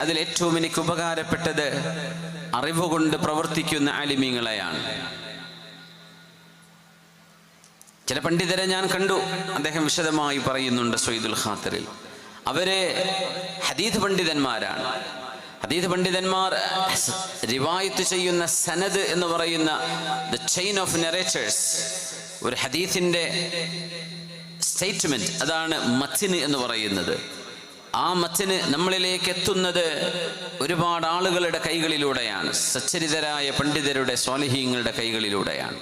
അതിലേറ്റവും എനിക്ക് ഉപകാരപ്പെട്ടത് അറിവുകൊണ്ട് പ്രവർത്തിക്കുന്ന ആലിമീങ്ങളെയാണ്. ചില പണ്ഡിതരെ ഞാൻ കണ്ടു, അദ്ദേഹം വിശദമായി പറയുന്നുണ്ട് സയ്യിദുൽ ഖാത്തിറിൽ. അവര് ഹദീസ് പണ്ഡിതന്മാരാണ്. ഹദീസ് പണ്ഡിതന്മാർ റിവായത്ത് ചെയ്യുന്ന സനദ് എന്ന് പറയുന്ന ദ ചെയിൻ ഓഫ് നറേറ്റേഴ്സ്, ഒരു ഹദീസിന്റെ സ്റ്റേറ്റ്മെന്റ്, അതാണ് മത്ന് എന്ന് പറയുന്നത്. ആ മത്ന് നമ്മളിലേക്ക് എത്തുന്നത് ഒരുപാട് ആളുകളുടെ കൈകളിലൂടെയാണ്, സച്ചരിതരായ പണ്ഡിതരുടെ സ്വാലിഹീങ്ങളുടെ കൈകളിലൂടെയാണ്.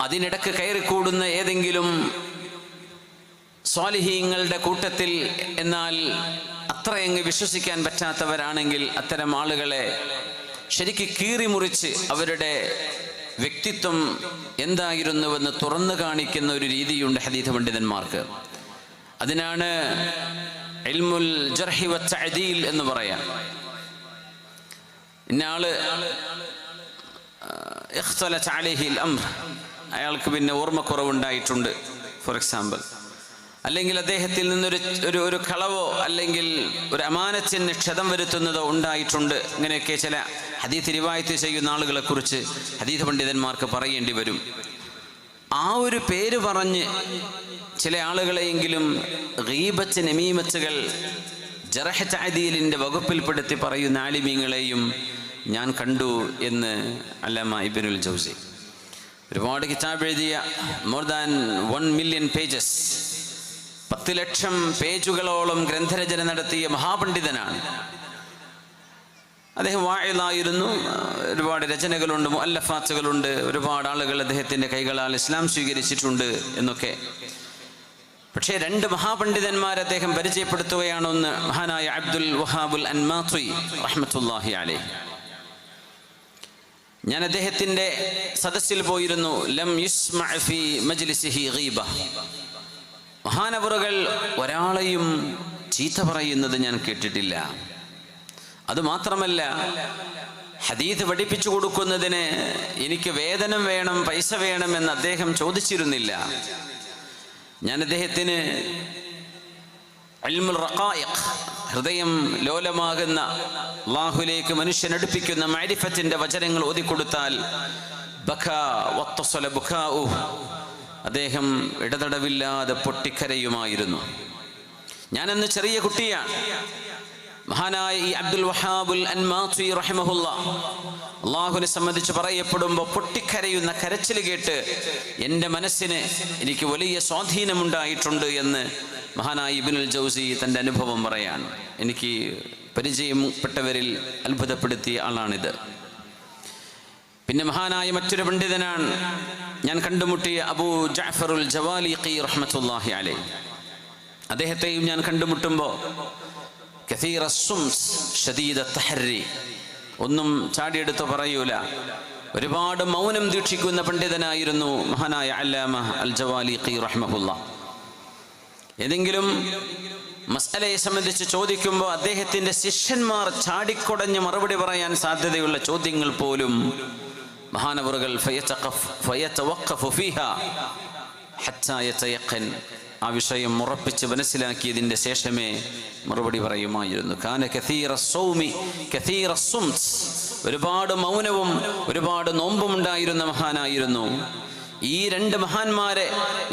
അതിനിടക്ക് കയറിക്കൂടുന്ന ഏതെങ്കിലും സ്വാലിഹീങ്ങളുടെ കൂട്ടത്തിൽ എന്നാൽ അത്രയങ്ങ് വിശ്വസിക്കാൻ പറ്റാത്തവരാണെങ്കിൽ അത്തരം ആളുകളെ ശരിക്ക് കീറിമുറിച്ച് അവരുടെ വ്യക്തിത്വം എന്തായിരുന്നുവെന്ന് തുറന്നു കാണിക്കുന്ന ഒരു രീതിയുണ്ട് ഹദീസ് പണ്ഡിതന്മാർക്ക്. അതിനാണ് ഇൽമുൽ ജർഹി വത്തഅദീൽ എന്ന് പറയാം. ഇന്നയാള് ഇഖ്തലത അലൈഹിൽ അംർ, അയാൾക്ക് പിന്നെ ഓർമ്മക്കുറവുണ്ടായിട്ടുണ്ട് ഫോർ എക്സാമ്പിൾ, അല്ലെങ്കിൽ അദ്ദേഹത്തിൽ നിന്നൊരു ഒരു കളവോ അല്ലെങ്കിൽ ഒരു അമാനത്തിന് ക്ഷതം വരുത്തുന്നതോ ഉണ്ടായിട്ടുണ്ട്. ഇങ്ങനെയൊക്കെ ചില ഹദീസ് റിവായത്ത് ചെയ്യുന്ന ആളുകളെ കുറിച്ച് ഹദീസ് പണ്ഡിതന്മാർക്ക് പറയേണ്ടി വരും. ആ ഒരു പേര് പറഞ്ഞ് ചില ആളുകളെയെങ്കിലും ഗീബത്ത് നമീമത്തുകൾ ജറഹ് തഅദീലിന്റെ വകുപ്പിൽപ്പെടുത്തി പറയുന്ന ആലിമീങ്ങളെയും ഞാൻ കണ്ടു എന്ന് അല്ലാമ ഇബ്നുൽ ജൗസി ഒരുപാട് കിതാബ് എഴുതിയ, മോർ ദാൻ 1 മില്യൺ പേജസ്, 10 ലക്ഷം പേജുകളോളം ഗ്രന്ഥരചന നടത്തിയ മഹാപണ്ഡിതനാണ് അദ്ദേഹം. വാഇലായിരുന്നു, ഒരുപാട് രചനകളുണ്ട്, മുഅല്ലഫാത്തുകളുണ്ട്, ഒരുപാട് ആളുകൾ അദ്ദേഹത്തിന്റെ കൈകളാൽ ഇസ്ലാം സ്വീകരിച്ചിട്ടുണ്ട് എന്നൊക്കെ. പക്ഷേ 2 മഹാപണ്ഡിതന്മാരെ അദ്ദേഹം പരിചയപ്പെടുത്തുകയാണ്. ഒന്ന് മഹാനായ അബ്ദുൽ വഹാബുൽ അൻമാത്വി റഹ്മത്തുള്ളാഹി അലൈഹി. ഞാൻ അദ്ദേഹത്തിന്റെ സദസ്സിൽ പോയിരുന്നു. ലം യുസ്മഅ ഫീ മജ്ലിസിഹി ഗീബ, മഹാനവറുകൾ ഒരാളെയും ചീത്ത പറയുന്നത് ഞാൻ കേട്ടിട്ടില്ല. അതുമാത്രമല്ല, ഹദീസ് പഠിപ്പിച്ചു കൊടുക്കുന്നതിന് എനിക്ക് വേതനം വേണം, പൈസ വേണമെന്ന് അദ്ദേഹം ചോദിച്ചിരുന്നില്ല. ഞാൻ അദ്ദേഹത്തിന് ഇൽമുൽ റഖായിഖ്, ഹൃദയം ലോലമാകുന്ന അല്ലാഹുവിലേക്ക് മനുഷ്യനടുപ്പിക്കുന്ന മഅരിഫത്തിന്റെ വചനങ്ങൾ ഓതിക്കൊടുത്താൽ ബകാ വത്തസല ബുകാഉ, അദ്ദേഹം ഇടതടവില്ലാതെ പൊട്ടിക്കരയുമായിരുന്നു. ഞാനന്ന് ചെറിയ കുട്ടിയാണ്. മഹാനായ ഈ അബ്ദുൽ വഹാബുൽ അൻമാത്വി റഹിമഹുല്ലാഹ് അള്ളാഹുവിനെ സംബന്ധിച്ച് പറയപ്പെടുമ്പോൾ പൊട്ടിക്കരയുന്ന കരച്ചിൽ കേട്ട് എൻ്റെ മനസ്സിന് എനിക്ക് വലിയ സ്വാധീനമുണ്ടായിട്ടുണ്ട് എന്ന് മഹാനായ ഇബ്നുൽ ജൗസി തൻ്റെ അനുഭവം പറയാണ്. എനിക്ക് പരിചയപ്പെട്ടവരിൽ അത്ഭുതപ്പെടുത്തിയ ആളാണിത്. പിന്നെ മഹാനായ മറ്റൊരു പണ്ഡിതനാണ് ഞാൻ കണ്ടുമുട്ടിയ അബൂ ജഅഫറുൽ ജവാലിഖി റഹ്മത്തുള്ളാഹി അലൈഹി. അദ്ദേഹത്തെയും ഞാൻ കണ്ടുമുട്ടുമ്പോൾ കസീറ സുംസ് ശദീദ തഹറി, ഒന്നും ചാടിയെടുത്ത് പറയൂല, ഒരുപാട് മൗനം ദീക്ഷിക്കുന്ന പണ്ഡിതനായിരുന്നു മഹാനായ അല്ലാമ അൽ ജവാലിഖി റഹ്മഹുല്ലാ. ഏതെങ്കിലും മസ്അലയെ സംബന്ധിച്ച് ചോദിക്കുമ്പോൾ അദ്ദേഹത്തിന്റെ ശിഷ്യന്മാർ ചാടിക്കൊടഞ്ഞ് മറുപടി പറയാൻ സാധ്യതയുള്ള ചോദ്യങ്ങൾ പോലും മഹാനവറുകൾ ഫയതവഖഫു ഫീഹാ ഹത്താ യതയഖൻ, ആ വിഷയം ഉറപ്പിച്ച് മനസ്സിലാക്കിയതിൻ്റെ ശേഷമേ മറുപടി പറയുമായിരുന്നു. കാന കസീറ സൗമി കസീറ സുംസ്, ഒരുപാട് മൗനവും ഒരുപാട് നോമ്പും ഉണ്ടായിരുന്ന മഹാനായിരുന്നു. ഈ 2 മഹാന്മാരെ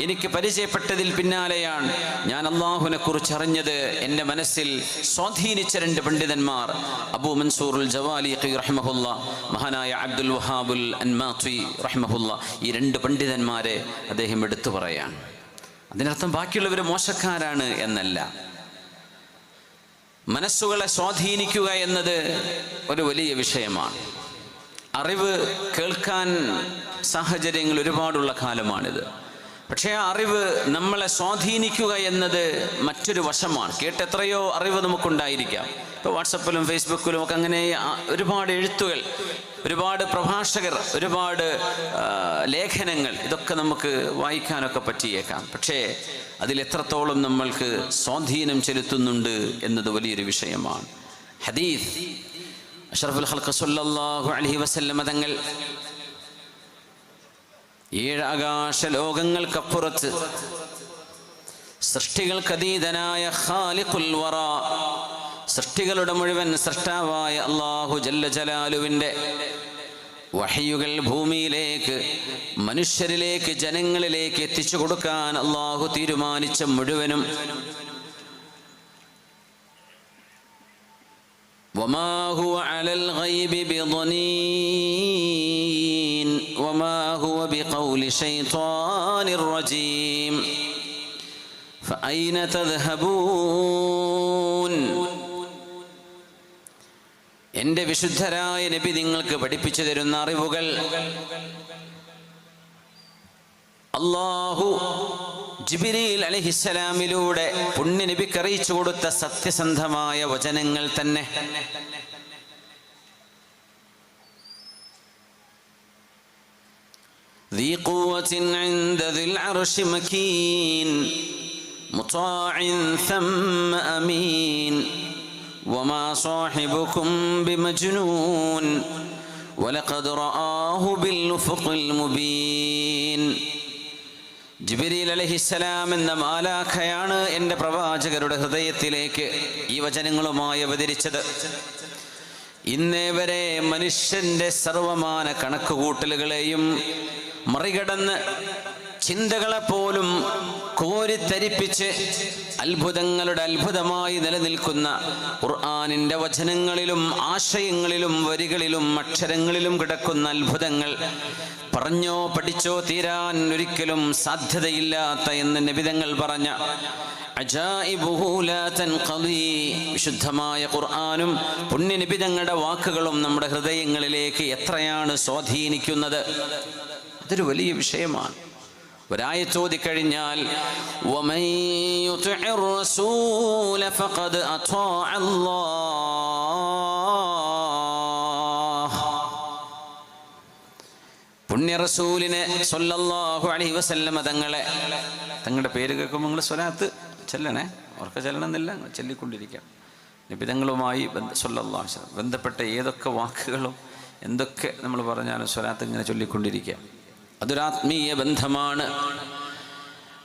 എനിക്ക് പരിചയപ്പെട്ടതിൽ പിന്നാലെയാണ് ഞാൻ അള്ളാഹുവിനെ കുറിച്ച് അറിഞ്ഞത്. എൻ്റെ മനസ്സിൽ സ്വാധീനിച്ച 2 പണ്ഡിതന്മാർ അബൂ മൻസൂറുൽ ജവാലിഖി റഹ്മഹുല്ലാ, മഹാനായ അബ്ദുൽ വഹാബുൽ അൻമാത്വി റഹ്മഹുല്ലാ. ഈ 2 പണ്ഡിതന്മാരെ അദ്ദേഹം എടുത്തു പറയാൻ. അതിനർത്ഥം ബാക്കിയുള്ളവർ മോശക്കാരാണ് എന്നല്ല. മനസ്സുകളെ സ്വാധീനിക്കുക എന്നത് ഒരു വലിയ വിഷയമാണ്. അറിവ് കേൾക്കാൻ സാഹചര്യങ്ങൾ ഒരുപാടുള്ള കാലമാണിത്. പക്ഷേ ആ അറിവ് നമ്മളെ സ്വാധീനിക്കുക എന്നത് മറ്റൊരു വശമാണ്. കേട്ടെത്രയോ അറിവ് നമുക്കുണ്ടായിരിക്കാം. ഇപ്പോൾ വാട്സപ്പിലും ഫേസ്ബുക്കിലും ഒക്കെ അങ്ങനെ ഒരുപാട് എഴുത്തുകൾ, ഒരുപാട് പ്രഭാഷകർ, ഒരുപാട് ലേഖനങ്ങൾ, ഇതൊക്കെ നമുക്ക് വായിക്കാനൊക്കെ പറ്റിയേക്കാം. പക്ഷേ അതിലെത്രത്തോളം നമ്മൾക്ക് സ്വാധീനം ചെലുത്തുന്നുണ്ട് എന്നത് വലിയൊരു വിഷയമാണ്. ഹദീസ് അഷ്റഫുൽ ഖൽഖ് സ്വല്ലല്ലാഹു അലൈഹി വസല്ലം തങ്ങൾ 7 ആകാശ ലോകങ്ങൾക്കപ്പുറത്ത് സൃഷ്ടികൾക്കതീതനായ ഖാലിഖുൽ വറ, സൃഷ്ടികളുടെ മുഴുവൻ സൃഷ്ടാവായ അല്ലാഹു ജല്ല ജലാലുവിൻ്റെ വഹയുകൾ ഭൂമിയിലേക്ക്, മനുഷ്യരിലേക്ക്, ജനങ്ങളിലേക്ക് എത്തിച്ചു കൊടുക്കാൻ അല്ലാഹു തീരുമാനിച്ച മുഴുവനും وما هو على الغيب بضنين وما هو بقول شيطان رجيم فأين تذهبون. എൻ്റെ വിശുദ്ധരായ നബി നിങ്ങൾക്ക് പഠിപ്പിച്ചു തരുന്ന അറിവുകൾ അല്ലാഹു ജിബ്രീൽ അലൈഹിസ്സലാമിലൂടെ പുണ്യ നബിക്ക് അറിയിച്ചു കൊടുത്ത സത്യസന്ധമായ വചനങ്ങൾ തന്നെ. ذي قوة عند ذي العرش مكين مطاع ثم أمين وما صاحبكم بمجنون ولقد رآه بالأفق المبين. ജിബ്രീൽ അലൈഹിസ്സലാം എന്ന മാലാഖയാണ് എൻ്റെ പ്രവാചകരുടെ ഹൃദയത്തിലേക്ക് ഈ വചനങ്ങളുമായി അവതരിച്ചത്. ഇന്നേ വരെ മനുഷ്യൻ്റെ സർവമാന കണക്കുകൂട്ടലുകളെയും മറികടന്ന് ചിന്തകളെപ്പോലും കോരിത്തരിപ്പിച്ച് അത്ഭുതങ്ങളുടെ അത്ഭുതമായി നിലനിൽക്കുന്ന ഖുർആനിൻ്റെ വചനങ്ങളിലും ആശയങ്ങളിലും വരികളിലും അക്ഷരങ്ങളിലും കിടക്കുന്ന അത്ഭുതങ്ങൾ പറഞ്ഞോ പഠിച്ചോ തീരാൻ ഒരിക്കലും സാധ്യതയില്ലാത്ത എന്ന് നബിതങ്ങൾ പറഞ്ഞ അജായിബുഹു ലാ തൻഖദി, വിശുദ്ധമായ ഖുർആനും പുണ്യ നബിതങ്ങളുടെ വാക്കുകളും നമ്മുടെ ഹൃദയങ്ങളിലേക്ക് എത്രയാണ് സ്വാധീനിക്കുന്നത്. അതൊരു വലിയ വിഷയമാണ്. ഒരായത്ത് ഓതിക്കഴിഞ്ഞാൽ വമൻ യുതിഇർ റസൂല ഫഖദ് അത്വാഅ അല്ലാഹ്. പുണ്യ റസൂലിനെ സ്വല്ലല്ലാഹു അലൈഹി വസല്ലമ തങ്ങളുടെ പേര് കേൾക്കുമ്പോൾ നിങ്ങൾ സ്വലാത്ത് ചെല്ലണേ, ഉറക്കെ ചെല്ലണമെന്നില്ല, ചൊല്ലിക്കൊണ്ടിരിക്കാം. നബിതങ്ങളുമായി സ്വല്ലല്ലാഹു അലൈഹി വസല്ലം ബന്ധപ്പെട്ട ഏതൊക്കെ വാക്കുകളും എന്തൊക്കെ നമ്മൾ പറഞ്ഞാലും സ്വലാത്ത് ഇങ്ങനെ ചൊല്ലിക്കൊണ്ടിരിക്കുക. അതൊരാത്മീയ ബന്ധമാണ്.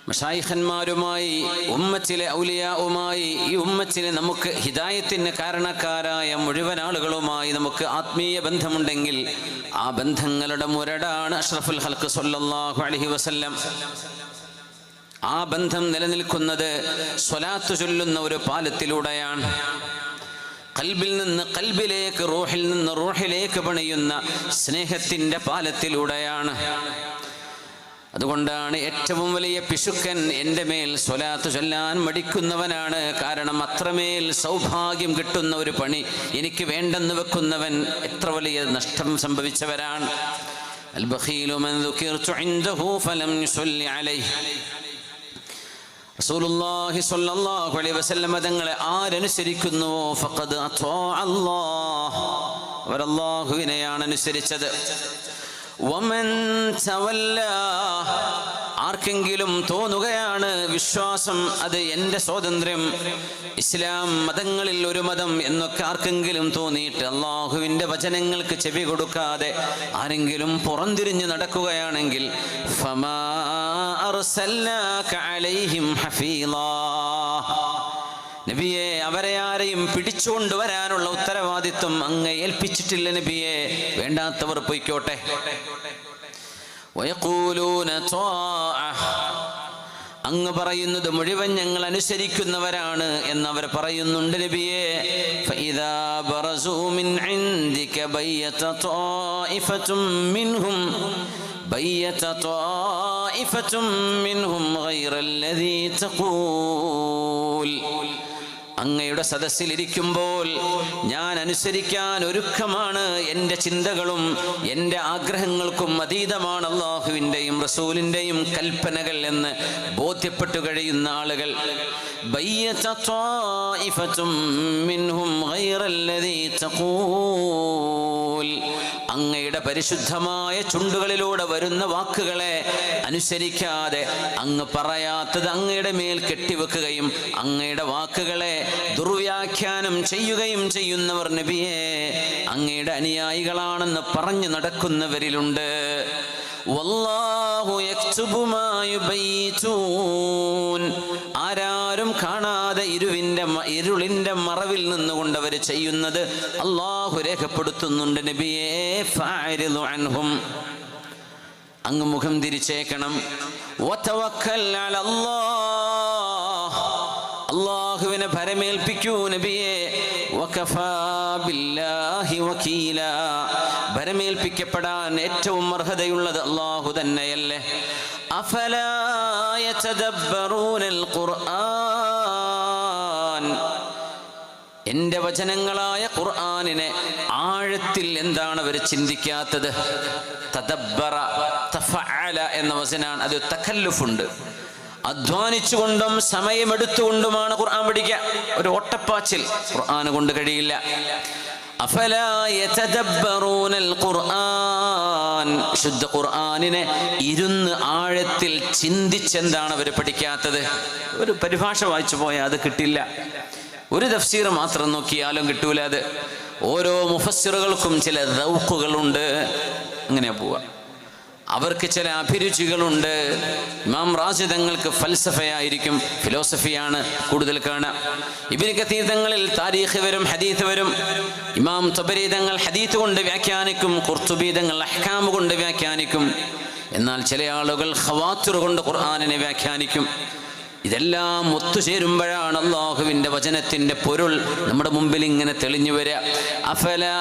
മശായിഖന്മാരുമായി, ഉമ്മത്തിലെ ഔലിയാവുമായി, ഈ ഉമ്മത്തിലെ നമുക്ക് ഹിദായത്തിന് കാരണക്കാരായ മുഴുവൻ ആളുകളുമായി നമുക്ക് ആത്മീയ ബന്ധമുണ്ടെങ്കിൽ ആ ബന്ധങ്ങളുടെ മുരടാണ് അഷ്റഫുൽ ഖൽഖ് സ്വല്ലല്ലാഹു അലൈഹി വസല്ലം. ആ ബന്ധം നിലനിൽക്കുന്നത് സ്വലാത്ത് ചൊല്ലുന്ന ഒരു പാലത്തിലൂടെയാണ്. ഖൽബിൽ നിന്ന് ഖൽബിലേക്ക്, റൂഹിൽ നിന്ന് റൂഹിലേക്ക് പണിയുന്ന സ്നേഹത്തിൻ്റെ പാലത്തിലൂടെയാണ്. അതുകൊണ്ടാണ് ഏറ്റവും വലിയ പിശുക്കൻ എൻ്റെ മേൽ സ്വലാത്ത് ചൊല്ലാൻ മടിക്കുന്നവനാണ്. കാരണം അത്രമേൽ സൗഭാഗ്യം കിട്ടുന്ന ഒരു പണി എനിക്ക് വേണ്ടെന്ന് വെക്കുന്നവൻ എത്ര വലിയ നഷ്ടം സംഭവിച്ചവരാണ്. അൽ ബഖീലു മൻ ദുകിർതു ഇൻദഹു ഫലം യുസല്ലി അലൈഹി. റസൂലുള്ളാഹി സ്വല്ലല്ലാഹു അലൈഹി വസല്ലം തങ്ങളെ ആരനുസരിക്കുന്നുവോ ഫഖദ് അത്വാഅ അല്ലാഹ്, അവർ അല്ലാഹുവിനെയാണ് അനുസരിച്ചത്. വമൻ തവല്ല, ആർക്കെങ്കിലും തോന്നുകയാണ് വിശ്വാസം അത് എൻ്റെ സ്വാതന്ത്ര്യം, ഇസ്ലാം മതങ്ങളിൽ ഒരു മതം എന്നൊക്കെ ആർക്കെങ്കിലും തോന്നിയിട്ട് അള്ളാഹുവിൻ്റെ വചനങ്ങൾക്ക് ചെവി കൊടുക്കാതെ ആരെങ്കിലും പുറംതിരിഞ്ഞ് നടക്കുകയാണെങ്കിൽ ഫമാ അർസൽനാക അലൈഹിം ഹഫീളാ, നബിയെ അവരെ ആരെയും പിടിച്ചുകൊണ്ടുവരാനുള്ള ഉത്തരവാദിത്വം അങ്ങ് ഏൽപ്പിച്ചിട്ടില്ല നബിയെ, വേണ്ടാത്തവർ പൊയ്ക്കോട്ടെ. വയഖൂലൂന ത്വാഅ, അങ്ങ് പറയുന്നത് മുഴുവൻ ഞങ്ങൾ അനുസരിക്കുന്നവരാണ് എന്നവർ പറയുന്നുണ്ട് നബിയെ. ഫഇദാ ബറസൂ മിൻ ഇൻദിക ബയ്യത ത്വാഇഫതും മിൻഹും ഗൈറല്ലദീ തഖൂൽ. അങ്ങയുടെ സദസ്സിലിരിക്കുമ്പോൾ ഞാൻ അനുസരിക്കാൻ ഒരുക്കമാണ്, എൻ്റെ ചിന്തകളും എൻ്റെ ആഗ്രഹങ്ങൾക്കും അതീതമാണ് അള്ളാഹുവിൻ്റെയും റസൂലിൻ്റെയും കൽപ്പനകൾ എന്ന് ബോധ്യപ്പെട്ടു കഴിയുന്ന ആളുകൾ. ബയ്യത ത്വാഇഫതും മിൻഹും ഗൈറല്ലദീ തഖൂൽ, അങ്ങയുടെ പരിശുദ്ധമായ ചുണ്ടുകളിലൂടെ വരുന്ന വാക്കുകളെ അനുസരിക്കാതെ അങ്ങ് പറയാത്തത് അങ്ങയുടെ മേൽ കെട്ടിവെക്കുകയും അങ്ങയുടെ വാക്കുകളെ ദുർവ്യാഖ്യാനം ചെയ്യുകയും ചെയ്യുന്നവർ നബിയെ അങ്ങയുടെ അനുയായികളാണെന്ന് പറഞ്ഞു നടക്കുന്നവരിലുണ്ട്. വല്ലാഹു യക്തുബു മാ യുബയ്യിതൂൻ. ആരാരും കാണാതെ ഇരുളിന്റെ മറവിൽ നിന്നുകൊണ്ട് അവർ ചെയ്യുന്നത് അല്ലാഹു രേഖപ്പെടുത്തുന്നുണ്ട്. നബിയേ ഫഅരിദു അൻഹും, അങ്ങ് മുഖം തിരിച്ചേക്കണം. വതവക്കൽ അലല്ലാഹ്, അല്ലാഹുവിനെ ഭരമേൽപ്പിക്കൂ നബിയേ. വകഫാ ബില്ലാഹി വകീല, ഭരമേൽപ്പിക്കപ്പെടാൻ ഏറ്റവും അർഹതയുള്ളത് അല്ലാഹു തന്നെയല്ലേ. അഫലാ യതദബ്ബറൂനൽ ഖുർആൻ, എൻ്റെ വചനങ്ങളായ ഖുർആനിനെ ആഴത്തിൽ എന്താണ് അവർ ചിന്തിക്കാത്തത്? തദബ്ബറ തഫഅല എന്ന വചനാണ്. അത് തകല്ലുഫുണ്ട്. അധ്വാനിച്ചുകൊണ്ടും സമയമെടുത്തുകൊണ്ടുമാണ് ഖുർആൻ പഠിക്കുക. ഒരു ഓട്ടപ്പാച്ചിൽ ഖുർആൻ കൊണ്ട് കഴിയില്ല. അഫലാ യതദബ്ബറൂനൽ ഖുർആൻ, ശുദ്ധ ഖുർആനിനെ ഇരുന്ന് ആഴത്തിൽ ചിന്തിച്ചെന്താണ് അവർ പഠിക്കാത്തത്? ഒരു പരിഭാഷ വായിച്ചു പോയാൽ അത് കിട്ടില്ല. ഒരു തഫ്സീർ മാത്രം നോക്കിയാലും കിട്ടൂല. അത് ഓരോ മുഫസ്സിറുകൾക്കും ചില ദൗഖുകളുണ്ട്. അങ്ങനെ പോവുക. അവർക്ക് ചില അഭിരുചികളുണ്ട്. ഇമാം റാസി തങ്ങൾക്ക് ഫൽസഫയായിരിക്കും, ഫിലോസഫിയാണ് കൂടുതൽ കാണുക. ഇബ്നു കതീർ തങ്ങളിൽ താരീഖ് വരും, ഹദീത്ത് വരും. ഇമാം തബരി തങ്ങൾ ഹദീത്ത് കൊണ്ട് വ്യാഖ്യാനിക്കും, ഖുർത്തുബി തങ്ങൾ അഹ്കാം കൊണ്ട് വ്യാഖ്യാനിക്കും. എന്നാൽ ചില ആളുകൾ ഖവാത്തിർ കൊണ്ട് ഖുർആനിനെ വ്യാഖ്യാനിക്കും. ഇതെല്ലാം ഒത്തുചേരുമ്പോഴാണ് അല്ലാഹുവിൻ്റെ വചനത്തിൻ്റെ പൊരുൾ നമ്മുടെ മുമ്പിൽ ഇങ്ങനെ തെളിഞ്ഞു വരിക. അഫലാ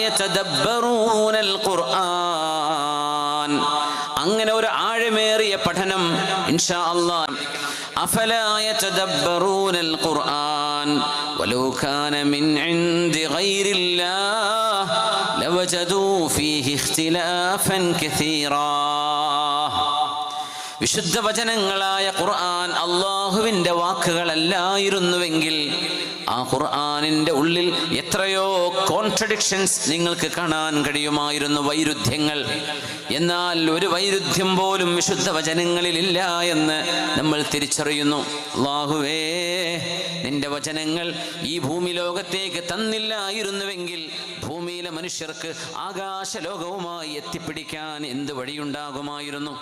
യതദബ്ബറൂനൽ ഖുർആൻ, അങ്ങനെ ഒരു ആഴമേറിയ പഠനം ഇൻഷാ അല്ലാഹ്. അഫലാ യതദബ്ബറൂനൽ ഖുർആൻ വലൗ കാന മിൻ ഇൻദി ഗൈരില്ലാഹ് ലവജദൂ ഫീഹി ഇഖ്തിലാഫൻ കസീറാ. വിശുദ്ധ വചനങ്ങളായ ഖുർആൻ അല്ലാഹുവിൻ്റെ വാക്കുകളല്ലായിരുന്നുവെങ്കിൽ ആ ഖുർആനിൻ്റെ ഉള്ളിൽ എത്രയോ കോൺട്രഡിക്ഷൻസ് നിങ്ങൾക്ക് കാണാൻ കഴിയുമായിരുന്നു, വൈരുദ്ധ്യങ്ങൾ. എന്നാൽ ഒരു വൈരുദ്ധ്യം പോലും വിശുദ്ധ വചനങ്ങളിലില്ല എന്ന് നമ്മൾ തിരിച്ചറിയുന്നു. അല്ലാഹുവേ, നിന്റെ വചനങ്ങൾ ഈ ഭൂമി ലോകത്തേക്ക് തന്നില്ലായിരുന്നുവെങ്കിൽ ഭൂമിയിലെ മനുഷ്യർക്ക് ആകാശലോകവുമായി എത്തിപ്പിടിക്കാൻ എന്ത് വഴിയുണ്ടാകുമായിരുന്നു?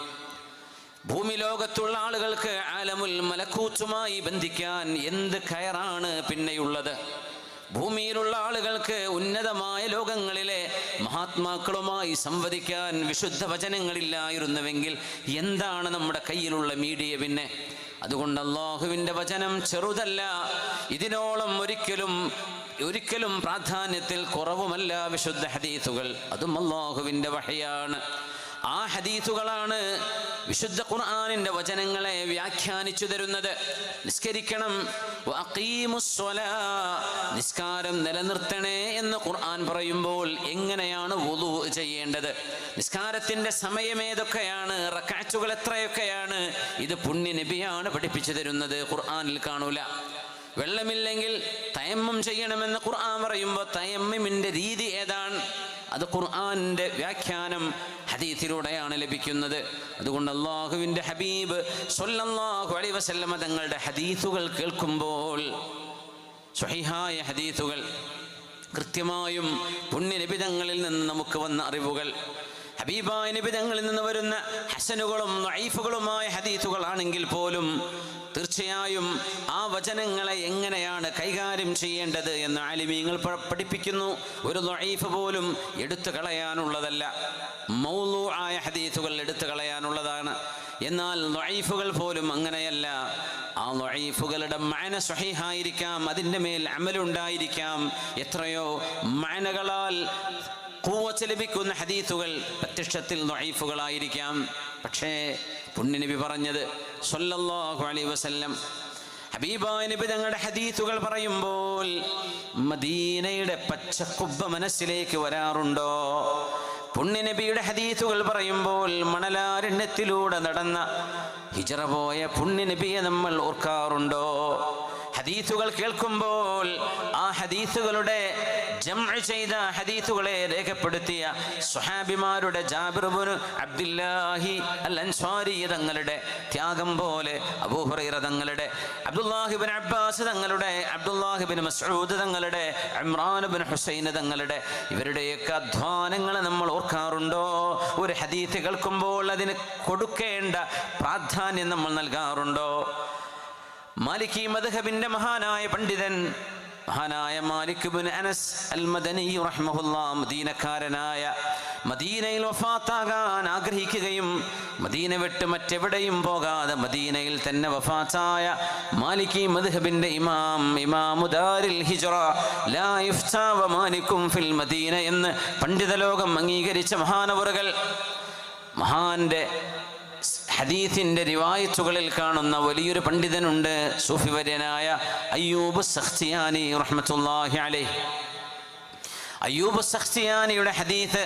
ഭൂമി ലോകത്തുള്ള ആളുകൾക്ക് ആലമുൽ മലക്കൂത്തുമായി ബന്ധിക്കാൻ എന്ത് കയറാണ് പിന്നെയുള്ളത്? ഭൂമിയിലുള്ള ആളുകൾക്ക് ഉന്നതമായ ലോകങ്ങളിലെ മഹാത്മാക്കളുമായി സംവദിക്കാൻ വിശുദ്ധ വചനങ്ങളില്ലായിരുന്നുവെങ്കിൽ എന്താണ് നമ്മുടെ കയ്യിലുള്ള മീഡിയ പിന്നെ? അതുകൊണ്ട് അല്ലാഹുവിൻ്റെ വചനം ചെറുതല്ല. ഇതിനോളം ഒരിക്കലും പ്രാധാന്യത്തിൽ കുറവുമല്ല വിശുദ്ധ ഹദീസുകൾ. അതും അല്ലാഹുവിൻ്റെ വഹയാണ്. ആ ഹദീസുകളാണ് വിശുദ്ധ ഖുർആനിൻ്റെ വചനങ്ങളെ വ്യാഖ്യാനിച്ചു തരുന്നത്. നിസ്കരിക്കണം, നിസ്കാരം നിലനിർത്തണേ എന്ന് ഖുർആൻ പറയുമ്പോൾ എങ്ങനെയാണ് വുളു ചെയ്യേണ്ടത്? നിസ്കാരത്തിൻ്റെ സമയം ഏതൊക്കെയാണ്? റക്അത്തുകൾ എത്രയൊക്കെയാണ്? ഇത് പുണ്യ നബിയാണ് പഠിപ്പിച്ചു തരുന്നത്, ഖുർആനിൽ കാണൂല. വെള്ളമില്ലെങ്കിൽ തയമ്മം ചെയ്യണമെന്ന് ഖുർആൻ പറയുമ്പോൾ തയമ്മിൻ്റെ രീതി ഏതാണ്? അത് ഖുർആനിൻ്റെ വ്യാഖ്യാനം ഹദീസിലൂടെയാണ് ലഭിക്കുന്നത്. അതുകൊണ്ട് അല്ലാഹുവിൻ്റെ ഹബീബ് സ്വല്ലല്ലാഹു അലൈഹി വസല്ലമ തങ്ങളുടെ ഹദീസുകൾ കേൾക്കുമ്പോൾ, സ്വഹീഹായ ഹദീസുകൾ, കൃത്യമായും പുണ്യനിബിതങ്ങളിൽ നിന്ന് നമുക്ക് വന്ന അറിവുകൾ, ഹബീബായ നിബിതങ്ങളിൽ നിന്ന് വരുന്ന ഹസനുകളും ദഈഫുകളുമായ ഹദീസുകളാണെങ്കിൽ പോലും തീർച്ചയായും ആ വചനങ്ങളെ എങ്ങനെയാണ് കൈകാര്യം ചെയ്യേണ്ടത് എന്ന് ആലിമീങ്ങൾ പഠിപ്പിക്കുന്നു. ഒരു ദഈഫ് പോലും എടുത്തു കളയാനുള്ളതല്ല. മൗളൂആയ ഹദീസുകൾ എടുത്തു കളയാനുള്ളതാണ്. എന്നാൽ ദഈഫുകൾ പോലും അങ്ങനെയല്ല. ആ ദഈഫുകളുടെ മഅന സ്വഹീഹായിരിക്കാം, അതിൻ്റെ മേൽ അമലുണ്ടായിരിക്കാം. എത്രയോ മഅനകളാൽ ഖുവ്വത്ത് ലഭിക്കുന്ന ഹദീസുകൾ പ്രത്യക്ഷത്തിൽ ദഈഫുകളായിരിക്കാം. പക്ഷേ പുണ്യനബി പറഞ്ഞത് സ്വല്ലല്ലാഹു അലൈഹി വസല്ലം, ഹബീബായ നബി തങ്ങളുടെ ഹദീസുകൾ പറയുമ്പോൾ മദീനയുടെ പച്ചക്കുബ്ബ മനസ്സിലേക്ക് വരാറുണ്ടോ? പുണ്യനബിയുടെ ഹദീസുകൾ പറയുമ്പോൾ മണലാരണ്യത്തിലൂടെ നടന്ന ഹിജ്റ പോയ പുണ്യനബിയെ നമ്മൾ ഓർക്കാറുണ്ടോ? ഹദീസുകൾ കേൾക്കുമ്പോൾ ആ ഹദീസുകളുടെ ജംഅ് ചെയ്ത ഹദീസുകളെ രേഖപ്പെടുത്തിയ സ്വഹാബിമാരുടെ ജാബിർ ഇബ്നു അബ്ദുല്ലാഹി അൽ അൻസ്വാരി തങ്ങളുടെ ത്യാഗം പോലെ, അബൂ ഹുറൈറ തങ്ങളുടെ, അബ്ദുല്ലാഹി ഇബ്നു അബ്ബാസ് തങ്ങളുടെ, അബ്ദുല്ലാഹി ഇബ്നു മസ്ഊദ് തങ്ങളുടെ, ഇമ്രാൻ ഇബ്നു ഹുസൈൻ തങ്ങളുടെ ഇവരുടെയൊക്കെ അധ്വാനങ്ങൾ നമ്മൾ ഓർക്കാറുണ്ടോ? ഒരു ഹദീസ് കേൾക്കുമ്പോൾ അതിന് കൊടുക്കേണ്ട പ്രാധാന്യം നമ്മൾ നൽകാറുണ്ടോ? മാലിക്കി മദ്ഹബിന്റെ മഹാനായ പണ്ഡിതൻ, മഹാനായ മാലിക് ഇബ്നു അനസ് അൽ മദനി റഹ്മഹുല്ലാഹ്, മദീനക്കാരനായ, മദീനയിൽ വഫാത്താകാൻ ആഗ്രഹിക്കുകയും മദീന വിട്ട് മറ്റെവിടെയും പോകാതെ മദീനയിൽ തന്നെ വഫാത്തായ മാലിക്കി മദ്ഹബിന്റെ ഇമാമു ദാരിൽ ഹിജ്റ, ലാ യുഫ്താ വ മാലികും ഫിൽ മദീന എന്ന് പണ്ഡിത ലോകം അംഗീകരിച്ച മഹാനവറുകൾ, മഹാന്റെ ഹദീസിന്റെ റിവായത്തുകളിൽ കാണുന്ന വലിയൊരു പണ്ഡിതനുണ്ട്, സൂഫി വര്യനായ അയ്യൂബ് സഖ്തിയാനി റഹ്മത്തുള്ളാഹി അലൈഹി. അയ്യൂബ് സഖ്തിയാനിയുടെ ഹദീസ്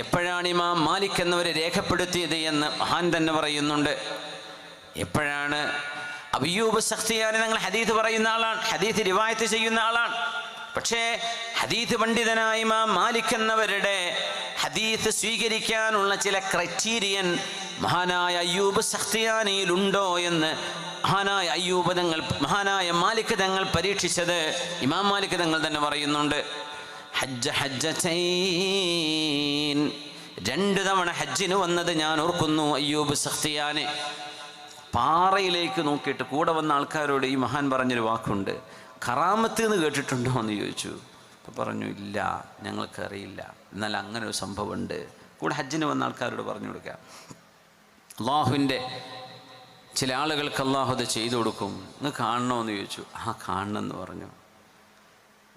എപ്പോഴാണ് ഇമാം മാലിക് എന്നവർ രേഖപ്പെടുത്തിയത് എന്ന് മഹാൻ തന്നെ പറയുന്നുണ്ട്. എപ്പോഴാണ്? അയ്യൂബ് സഖ്തിയാനി നിങ്ങൾ ഹദീസ് പറയുന്ന ആളാണ്, ഹദീസ് റിവായത്ത് ചെയ്യുന്ന ആളാണ്. പക്ഷേ ഹദീസ് പണ്ഡിതനായ ഇമാം മാലിക് എന്നവരുടെ ഹദീസ് സ്വീകരിക്കാനുള്ള ചില ക്രൈറ്റീരിയൻ മഹാനായ അയ്യൂബ് സഖ്തിയാനിയിൽ ഉണ്ടോ എന്ന് മഹാനായ മാലിക് തങ്ങൾ പരീക്ഷിച്ചത് ഇമാം മാലിക് തങ്ങൾ തന്നെ പറയുന്നുണ്ട്. ഹജ്ജതൈൻ, 2 തവണ ഹജ്ജിന് വന്നത് ഞാൻ ഓർക്കുന്നു അയ്യൂബ് സഖ്തിയാനി. പാറയിലേക്ക് നോക്കിയിട്ട് കൂടെ വന്ന ആൾക്കാരോട് ഈ മഹാൻ പറഞ്ഞൊരു വാക്കുണ്ട്, കറാമത്ത് എന്ന് കേട്ടിട്ടുണ്ടോ എന്ന് ചോദിച്ചു. അപ്പോൾ പറഞ്ഞു, ഇല്ല, ഞങ്ങൾക്കറിയില്ല, എന്നാൽ അങ്ങനെ ഒരു സംഭവമുണ്ട്. കൂടെ ഹജ്ജിന് വന്ന ആൾക്കാരോട് പറഞ്ഞു കൊടുക്കുക, അള്ളാഹുവിൻ്റെ ചില ആളുകൾക്ക് അള്ളാഹു അത് ചെയ്തു കൊടുക്കും, ഇന്ന് കാണണമെന്ന് ചോദിച്ചു. കാണണമെന്ന് പറഞ്ഞു.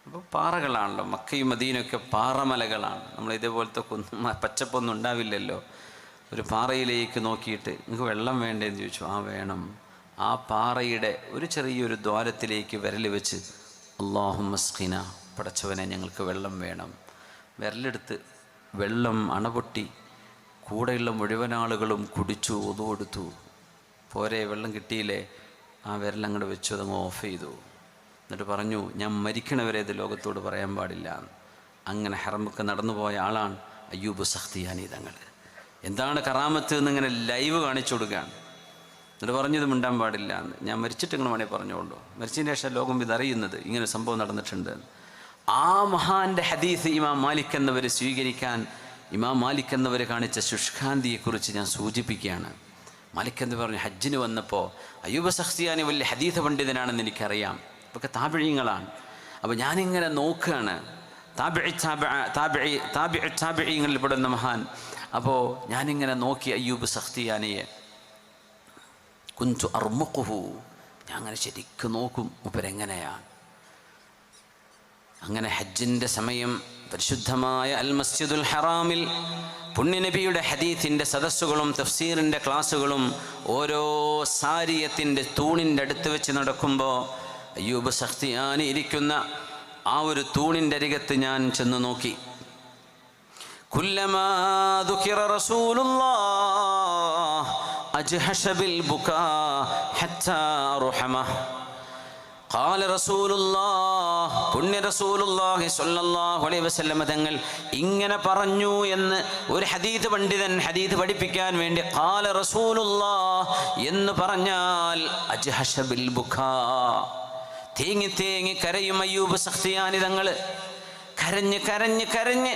അപ്പോൾ പാറകളാണല്ലോ, മക്കയും മദീനയൊക്കെ പാറമലകളാണ്. നമ്മൾ ഇതേപോലത്തെ പച്ചപ്പൊന്നും ഉണ്ടാവില്ലല്ലോ. ഒരു പാറയിലേക്ക് നോക്കിയിട്ട് നിങ്ങൾക്ക് വെള്ളം വേണ്ടേന്ന് ചോദിച്ചു. വേണം. ആ പാറയുടെ ഒരു ചെറിയൊരു ദ്വാരത്തിലേക്ക് വിരൽ വെച്ച് അല്ലാഹുമ്മ സ്ഖിന, പടച്ചവനെ ഞങ്ങൾക്ക് വെള്ളം വേണം. വിരലെടുത്ത് വെള്ളം അണപൊട്ടി കൂടെയുള്ള മുഴുവൻ ആളുകളും കുടിച്ചു, ഒതു കൊടുത്തു. പോരെ, വെള്ളം കിട്ടിയില്ലേ? ആ വിരലങ്ങോട്ട് വെച്ചു, അതങ്ങ് ഓഫ് ചെയ്തു. എന്നിട്ട് പറഞ്ഞു, ഞാൻ മരിക്കണവരെ ഇത് ലോകത്തോട് പറയാൻ പാടില്ല. അങ്ങനെ ഹറമൊക്കെ നടന്നു പോയ ആളാണ് അയ്യൂബ് സഖ്തിയാനി തങ്ങൾ. എന്താണ് കറാമത്ത് എന്നിങ്ങനെ ലൈവ് കാണിച്ചു കൊടുക്കുകയാണ്. എന്നിട്ട് പറഞ്ഞു, ഇത് മിണ്ടാൻ പാടില്ല എന്ന്. ഞാൻ മരിച്ചിട്ട് ഇങ്ങനെ വേണേൽ പറഞ്ഞുകൊണ്ടോ, മരിച്ചതിന് ശേഷം ലോകം ഇതറിയുന്നത് ഇങ്ങനെ സംഭവം നടന്നിട്ടുണ്ട്. ആ മഹാന്റെ ഹദീസ് ഇമാം മാലിക് എന്നവർ സ്വീകരിക്കാൻ ഇമാം മാലിക് എന്നവർ കാണിച്ച ശുഷ്കാന്തിയെക്കുറിച്ച് ഞാൻ സൂചിപ്പിക്കുകയാണ്. മാലിക് എന്ന് പറഞ്ഞു, ഹജ്ജിന് വന്നപ്പോൾ അയ്യൂബ് സഖ്തിയാനി വലിയ ഹദീസ് പണ്ഡിതനാണെന്ന് എനിക്കറിയാം, ഇതൊക്കെ താബിഈങ്ങളാണ്. അപ്പോൾ ഞാനിങ്ങനെ നോക്കുകയാണ്, താബിഈങ്ങളിൽ പെടുന്ന മഹാൻ. അപ്പോൾ ഞാനിങ്ങനെ നോക്കി അയ്യൂബ് സഖ്തിയാനിയെ, കുന്തു അർമുഖുഹു, ഞാൻ അങ്ങനെ ശരിക്കും നോക്കും മൂപ്പരെങ്ങനെയാണ്. അങ്ങനെ ഹജ്ജിൻ്റെ സമയം പരിശുദ്ധമായ അൽ മസ്ജിദുൽ ഹറാമിൽ പുണ്യനബിയുടെ ഹദീസിൻ്റെ സദസ്സുകളും തഫ്സീറിൻ്റെ ക്ലാസ്സുകളും ഓരോ സാരിയത്തിൻ്റെ തൂണിൻ്റെ അടുത്ത് വെച്ച് നടക്കുമ്പോൾ അയ്യൂബ് സഖ്തിയാനി ഇരിക്കുന്ന ആ ഒരു തൂണിൻ്റെ അരികത്ത് ഞാൻ ചെന്ന് നോക്കി. കുല്ലമാ ദുകിറ റസൂലുള്ളാഹ് അജ്ഹശ ബിൽ ബുകാ ഹത്താ റഹമഹ്. ഖാല റസൂലുള്ളാഹ്, പുണ്യ റസൂലുള്ളാഹി സ്വല്ലല്ലാഹു അലൈഹി വസല്ലം തങ്ങൾ ഇങ്ങനെ പറഞ്ഞു എന്ന് ഒരു ഹദീസ് പണ്ഡിതൻ ഹദീസ് പഠിപ്പിക്കാൻ വേണ്ടി ഖാല റസൂലുള്ളാഹ് എന്ന് പറഞ്ഞാൽ അജ്ഹശ ബിൽ ബുകാ, തേങ്ങി തേങ്ങി കരയും അയ്യൂബ് സഖ്തിയാനി തങ്ങൾ. കരഞ്ഞ് കരഞ്ഞ് കരഞ്ഞ്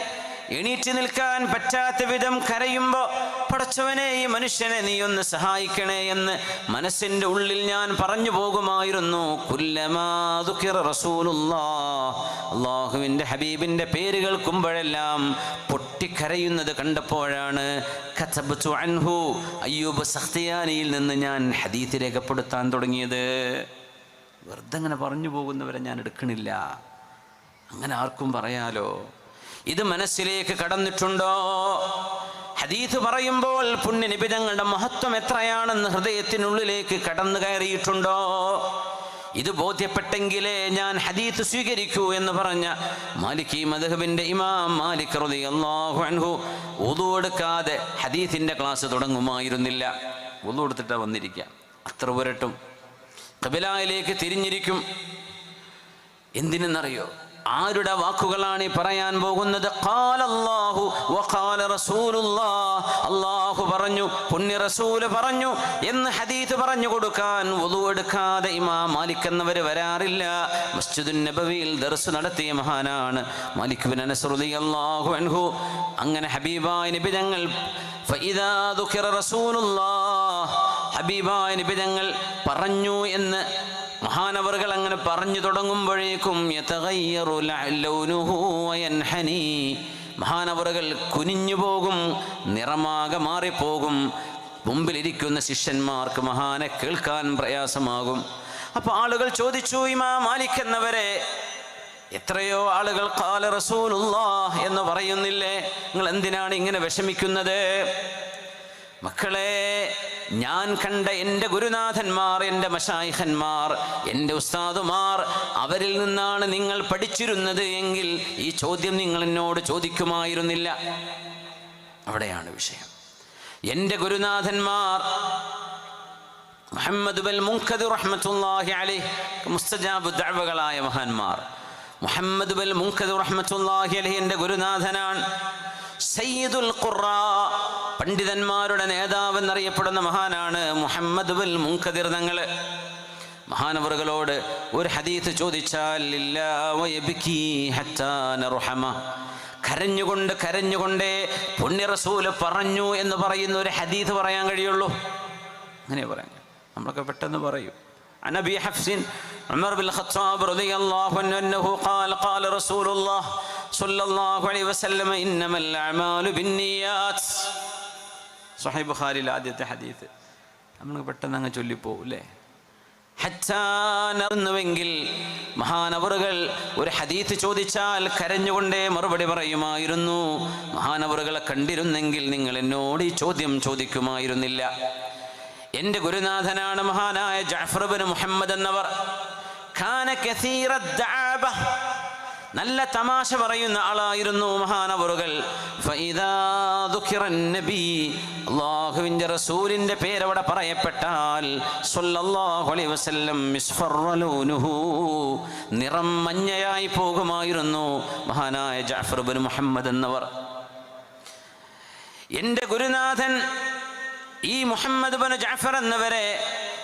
എണീറ്റ് നിൽക്കാൻ പറ്റാത്ത വിധം കരയുമ്പോൾ, പടച്ചവനെ ഈ മനുഷ്യനെ നീ ഒന്ന് സഹായിക്കണേ എന്ന് മനസ്സിൻ്റെ ഉള്ളിൽ ഞാൻ പറഞ്ഞു പോകുമായിരുന്നു. കുല്ലമാ ദുകിറ റസൂലുള്ളാഹ്, അല്ലാഹുവിൻ്റെ ഹബീബിൻ്റെ പേര് കേൾക്കുമ്പോഴെല്ലാം പൊട്ടിക്കരയുന്നത് കണ്ടപ്പോഴാണ് കതബ്തു അൻഹു, അയ്യൂബ് സഖ്തിയാനിയിൽ നിന്ന് ഞാൻ ഹദീസ് രേഖപ്പെടുത്താൻ തുടങ്ങിയത്. വെറുതെ അങ്ങനെ പറഞ്ഞു പോകുന്നവരെ ഞാൻ എടുക്കണില്ല, അങ്ങനെ ആർക്കും പറയാലോ. ഇത് മനസ്സിലേക്ക് കടന്നിട്ടുണ്ടോ? ഹദീസ് പറയുമ്പോൾ പുണ്യനിബിതങ്ങളുടെ മഹത്വം എത്രയാണെന്ന് ഹൃദയത്തിനുള്ളിലേക്ക് കടന്നു കയറിയിട്ടുണ്ടോ? ഇത് ബോധ്യപ്പെട്ടെങ്കിലേ ഞാൻ ഹദീസ് സ്വീകരിക്കൂ എന്ന് പറഞ്ഞ മാലിക്കി മദ്ഹബിന്റെ ഇമാം മാലിക് റളിയല്ലാഹു അൻഹു വുദു എടുക്കാതെ ഹദീസിന്റെ ക്ലാസ് തുടങ്ങുമായിരുന്നില്ല. വുദു എടുത്തിട്ടാ വന്നിരിക്കുക, അത്ര പുരട്ടും, ഖിബലയിലേക്ക് തിരിഞ്ഞിരിക്കും. എന്തിനെന്നറിയോ? ആരുടെ വാക്കുകളാണ് ഈ പറയാൻ പോകുന്നത്? ഖാല അല്ലാഹു വഖാല റസൂലുള്ളാഹ്, അല്ലാഹു പറഞ്ഞു, പുണ്യ റസൂൽ പറഞ്ഞു എന്ന് ഹദീസ് പറഞ്ഞു കൊടുക്കാൻ വുളു എടുക്കാതെ ഇമാം മാലിക് എന്നവർ വരാറില്ല. മസ്ജിദുൻ നബവിയിൽ ദർസ് നടത്തിയ മഹാനാണ് മാലിക് ബിൻ അനസ് റളിയല്ലാഹു അൻഹു. അങ്ങനെ ഹബീബായ നബി തങ്ങൾ ഫഇദാ ദുഖിറ റസൂലുള്ളാഹ്, ഹബീബായ നബി തങ്ങൾ പറഞ്ഞു എന്ന് മഹാനവറുകൾ അങ്ങനെ പറഞ്ഞു തുടങ്ങുമ്പോഴേക്കും യതഗയ്യറു ലൗനുഹു വയൻഹനി, മഹാനവറുകൾ കുനിഞ്ഞു പോകും, നിറമാകെ മാറിപ്പോകും. മുമ്പിലിരിക്കുന്ന ശിഷ്യന്മാർക്ക് മഹാനെ കേൾക്കാൻ പ്രയാസമാകും. അപ്പോൾ ആളുകൾ ചോദിച്ചു, ഇമാം മാലിക് എന്നവരെ, എത്രയോ ആളുകൾ ഖാല റസൂലുള്ളാഹ് എന്ന് പറയുന്നില്ലേ, നിങ്ങൾ എന്തിനാണ് ഇങ്ങനെ വിഷമിക്കുന്നത്? മക്കളെ, ഞാൻ കണ്ട എൻ്റെ ഗുരുനാഥന്മാർ, എൻ്റെ മശായിഖന്മാർ, എൻ്റെ ഉസ്താദുമാർ, അവരിൽ നിന്നാണ് നിങ്ങൾ പഠിച്ചിരുന്നത് എങ്കിൽ ഈ ചോദ്യം നിങ്ങൾ എന്നോട് ചോദിക്കുമായിരുന്നില്ല. അവിടെയാണ് വിഷയം. എൻ്റെ ഗുരുനാഥന്മാർ മുഹമ്മദ് ബിൻ മുൻകദിർ റഹ്മത്തുള്ളാഹി അലൈഹി, മുസ്തജാബ് ദഅവകളായ മഹാന്മാർ. മുഹമ്മദ് ബിൻ മുൻകദിർ റഹ്മത്തുള്ളാഹി അലൈഹി എൻ്റെ ഗുരുനാഥനാണ്. സയ്യിദുൽ ഖുറാ, പണ്ഡിതന്മാരുടെ നേതാവ് എന്നറിയപ്പെടുന്ന മഹാനാണ് മുഹമ്മദ് ബിൻ മുൻകദിർ തങ്ങൾ. മഹാനവറുകളോട് ഒരു ഹദീസ് ചോദിച്ചാൽ ലില്ലാ വയബ്കി ഹത്താ നർഹമ, കരഞ്ഞുകൊണ്ടേ പുണ്യ റസൂല് പറഞ്ഞു എന്ന് പറയുന്ന ഒരു ഹദീസ് പറയാൻ കഴിയുള്ളൂ. അങ്ങനെ പറയാൻ നമ്മളൊക്കെ പെട്ടെന്ന് പറയും. അനബി ഹഫ്സിൻ ഉമർ ബിൻ ഖത്താബ് റളിയല്ലാഹു അൻഹു അന്നഹു ഖാല ഖാല റസൂലുള്ളാഹ് സ്വല്ലല്ലാഹു അലൈഹി വസല്ലം ഇന്നമൽ അഅമാലു ബിന്നിയാത്ത്. സ്വഹീഹ് ബുഖാരിയിലെ ആദ്യത്തെ ഹദീസ് നമ്മൾ പെട്ടെന്ന് അങ്ങ് ചൊല്ലിപ്പോവില്ലേ? ഹച്ചാനെങ്കിൽ മഹാനവറുകൾ ഒരു ഹദീസ് ചോദിച്ചാൽ കരഞ്ഞുകൊണ്ടേ മറുപടി പറയുമായിരുന്നു. മഹാനവറുകളെ കണ്ടിരുന്നെങ്കിൽ നിങ്ങൾ എന്നോട് ഈ ചോദ്യം ചോദിക്കുമായിരുന്നില്ല. എൻ്റെ ഗുരുനാഥനാണ് മഹാനായ ജഅഫർ ഇബ്നു മുഹമ്മദ് എന്നവർ. കാന കസീറ ദഅബ, നല്ല തമാശ പറയുന്ന ആളായിരുന്നു മഹാനവറുകൾ. ഫഇദാ ദുഖിറൻ നബി, അല്ലാഹുവിൻ്റെ റസൂലിൻ്റെ പേരവിടെ പറയപ്പെട്ടാൽ സ്വല്ലല്ലാഹു അലൈഹി വസല്ലം മിസ്ഫറ ലൗനുഹു, നിറം മഞ്ഞയായി പോകുമായിരുന്നു മഹാനായ ജഅഫർ ഇബ്നു മുഹമ്മദ് എന്നവർ. എൻ്റെ ഗുരുനാഥൻ ഈ മുഹമ്മദ് ബിൻ ജഅഫർ എന്നവരെ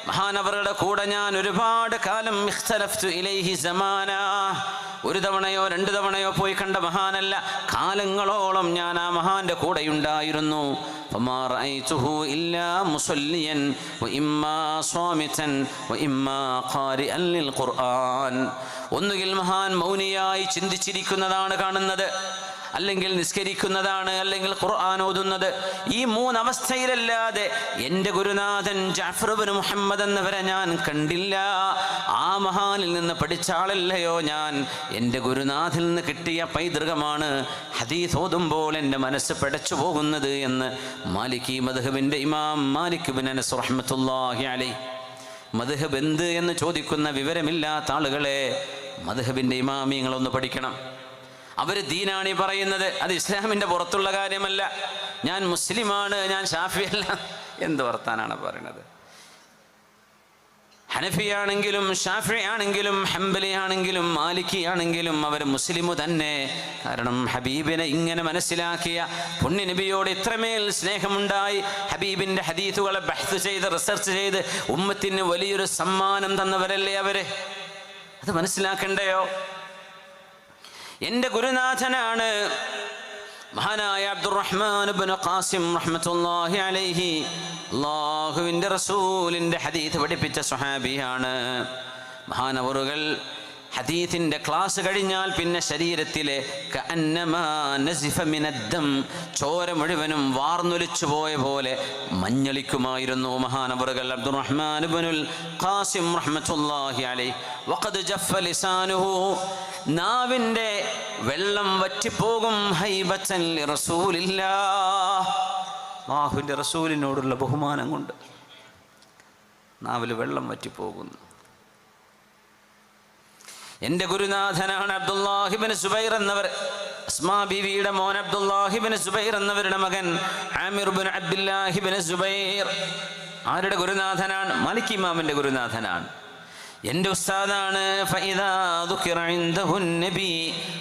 മഹാനവറുടെ കൂടെ ഞാൻ ഒരുപാട് കാലം ഇഖ്തലഫ്തു ഇലൈഹി സമാന, ഒരു തവണയോ രണ്ട് തവണയോ പോയി കണ്ട മഹാനല്ല, കാലങ്ങളോളം ഞാൻ ആ മഹാന്റെ കൂടെയുണ്ടായിരുന്നു. ഫമാ റഅയ്തുഹു ഇല്ലാ മുസല്ലിയൻ വഇമ്മാ സ്വാമിതൻ വഇമ്മാ ഖാരിഅൻ ലിൽ ഖുർആൻ, ഒന്നുകിൽ മഹാൻ മൗനിയായി ചിന്തിച്ചിരിക്കുന്നതാണ് കാണുന്നത്, അല്ലെങ്കിൽ നിസ്കരിക്കുന്നതാണ്, അല്ലെങ്കിൽ ഖുർആൻ ഓതുന്നത്. ഈ മൂന്നവസ്ഥയിലല്ലാതെ എൻ്റെ ഗുരുനാഥൻ ജഅഫർ ഇബ്നു മുഹമ്മദ് എന്നവരെ ഞാൻ കണ്ടില്ല. ആ മഹാനിൽ നിന്ന് പഠിച്ച ആളല്ലയോ ഞാൻ. എൻ്റെ ഗുരുനാഥിൽ നിന്ന് കിട്ടിയ പൈതൃകമാണ് ഹദീസ് ഓതുമ്പോൾ എൻ്റെ മനസ്സ് പിടച്ചു പോകുന്നത് എന്ന് മാലിക്കി മദ്ഹബിൻ്റെ ഇമാം മാലിക് ബിൻ അനസ് റഹ്മത്തുള്ളാഹി അലൈഹി. മദ്ഹബ് എന്ത് എന്ന് ചോദിക്കുന്ന വിവരമില്ലാത്ത ആളുകളെ, മദ്ഹബിൻ്റെ ഇമാമിങ്ങളൊന്ന് പഠിക്കണം. അവർ ദീനാണ് ഈ പറയുന്നത്, അത് ഇസ്ലാമിൻ്റെ പുറത്തുള്ള കാര്യമല്ല. ഞാൻ മുസ്ലിമാണ്, ഞാൻ ഷാഫിയല്ല, എന്ത് വർത്താനാണ് പറയുന്നത്? ഹനഫി ആണെങ്കിലും ഷാഫി ആണെങ്കിലും ഹംബലി ആണെങ്കിലും മാലിക്കി ആണെങ്കിലും അവർ മുസ്ലിമു തന്നെ. കാരണം ഹബീബിനെ ഇങ്ങനെ മനസ്സിലാക്കിയ, പുണ്യ നബിയോട് ഇത്രമേൽ സ്നേഹമുണ്ടായി ഹബീബിൻ്റെ ഹദീസുകളെ ബഹ്സ് ചെയ്ത് റിസർച്ച് ചെയ്ത് ഉമ്മത്തിന് വലിയൊരു സമ്മാനം തന്നവരല്ലേ അവര്. അത് മനസ്സിലാക്കണ്ടയോ? എൻ്റെ ഗുരുനാഥനാണ് മഹാനായ അബ്ദുറഹ്മാൻ ഇബ്നു ഖാസിം റഹ്മത്തുള്ളാഹി അലൈഹി. അല്ലാഹുവിൻ്റെ റസൂലിൻ്റെ ഹദീസ് പഠിപ്പിച്ച സ്വഹാബിയാണ്. മഹാനവറുകൾ ഹദീസിൻ്റെ ക്ലാസ് കഴിഞ്ഞാൽ പിന്നെ ശരീരത്തിലെ കഅന്നമാ നസിഫ മിനദ്ദം, ചോര മുഴുവനും വാർന്നൊലിച്ചു പോയ പോലെ മഞ്ഞളിക്കുമായിരുന്നു മഹാനവറുകൾ അബ്ദുറഹ്മാൻ ഇബ്നുൽ ഖാസിം റഹ്മത്തുള്ളാഹി അലൈഹി. വഖദ് ജഫ ലിസാനുഹു, നാവിൻ്റെ വെള്ളം വറ്റിപ്പോകും. ഹൈബത്തൻ ലിറസൂലില്ലാഹ്, അല്ലാഹുവിൻ്റെ റസൂലിനോടുള്ള ബഹുമാനം കൊണ്ട് നാവിൽ വെള്ളം വറ്റിപ്പോകുന്നു. എൻ്റെ ഗുരുനാഥനാണ് അബ്ദുല്ലാഹി ഇബ്നു സുബൈർ എന്നവർ. അസ്മാ ബീവിയുടെ മോൻ അബ്ദുല്ലാഹി ഇബ്നു സുബൈർ എന്നവരുടെ മകൻ ആമിർ ഇബ്നു അബ്ദുല്ലാഹി ഇബ്നു സുബൈർ ആരുടെ ഗുരുനാഥനാണ്? മാലിക് ഇമാമിൻ്റെ ഗുരുനാഥനാണ്. എൻ്റെ ഉസ്താദാണ്. ഫഇദാ ദുകിറ ഇൻദഹുൻ നബി,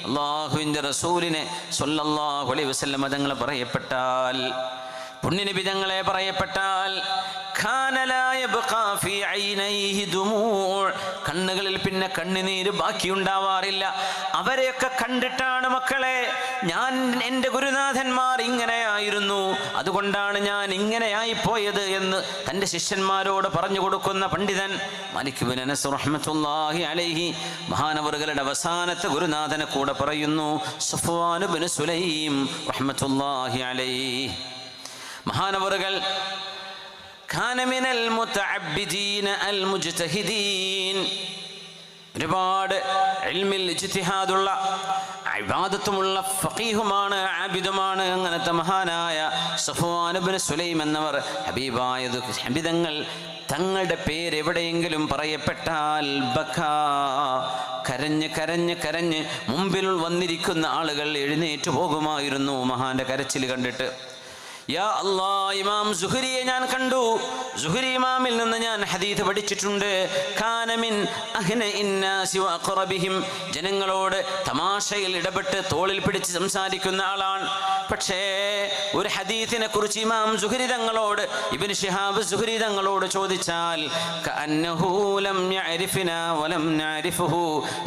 അല്ലാഹുവിൻ്റെ റസൂലിനെ സ്വല്ലല്ലാഹു അലൈഹി വസല്ലം തങ്ങളെ പറയപ്പെട്ടാൽ, പുണ്യനബി തങ്ങളെ പറയപ്പെട്ടാൽ, ഖാന ലാ യബ്ഖാ ഫീ ഐനൈഹി ദുമൂ', കണ്ണുകളിൽ പിന്നെ കണ്ണുനീര് ബാക്കിയുണ്ടാവാറില്ല. അവരെയൊക്കെ കണ്ടിട്ടാണ് മക്കളെ ഞാൻ എൻ്റെ ഗുരുനാഥന്മാർ ഇങ്ങനെയായിരുന്നു, അതുകൊണ്ടാണ് ഞാൻ ഇങ്ങനെയായി പോയത് എന്ന് തൻ്റെ ശിഷ്യന്മാരോട് പറഞ്ഞു കൊടുക്കുന്ന പണ്ഡിതൻ മാലിക് ഇബ്നു അനസ് റഹ്മത്തുള്ളാഹി അലൈഹി മഹാനവറുകളുടെ അവസാനത്തെ ഗുരുനാഥനെ കൂടെ പറയുന്നു, സഫ്വാൻ ഇബ്നു സുലൈം റഹ്മത്തുള്ളാഹി അലൈഹി. മഹാനവറുകൾ കാന മിനൽ മുതഅബ്ബിദീന അൽ മുജ്തഹിദീൻ, ഒരുപാട് ഇൽമിൽ ഇജ്തിഹാദുള്ള ഇബാദത്തുമുള്ള ഫഖീഹുമാണ്, ആബിദുമാണ്. അങ്ങനത്തെ മഹാനായ സഫ്വാൻ ഇബ്നു സുലൈം എന്നവർ ഹബീബായ ഹബീദങ്ങൾ തങ്ങളുടെ പേര് എവിടെയെങ്കിലും പറയപ്പെട്ടാൽ ബക്കാ, കരഞ്ഞ് കരഞ്ഞ് കരഞ്ഞ് മുമ്പിൽ വന്നിരിക്കുന്ന ആളുകൾ എഴുന്നേറ്റ് പോകുമായിരുന്നു മഹാന്റെ കരച്ചിൽ കണ്ടിട്ട്. യാ അല്ലാ, ഇമാം സുഹരിയെ ഞാൻ കണ്ടു, സുഹരി ഇമാമിൽ നിന്ന് ഞാൻ ഹദീസ് പഠിച്ചിട്ടുണ്ട്. കാന മിൻ അഹ്നഇൻ നാസി വഅഖറബിഹിം, ജനങ്ങളോട് തമാശയിൽ ഇടപെട്ട് തോളിൽ പിടിച്ച് സംസാരിക്കുന്ന ആളാണ്. പക്ഷേ ഒരു ഹദീസിനെ കുറിച്ച് ഇമാം സുഹരി തങ്ങളോട്, ഇബ്നു ശിഹാബ് സുഹരി തങ്ങളോട് ചോദിച്ചാൽ കഅന്നഹു ലം യഅരിഫനാ വലം നഅരിഫഹു,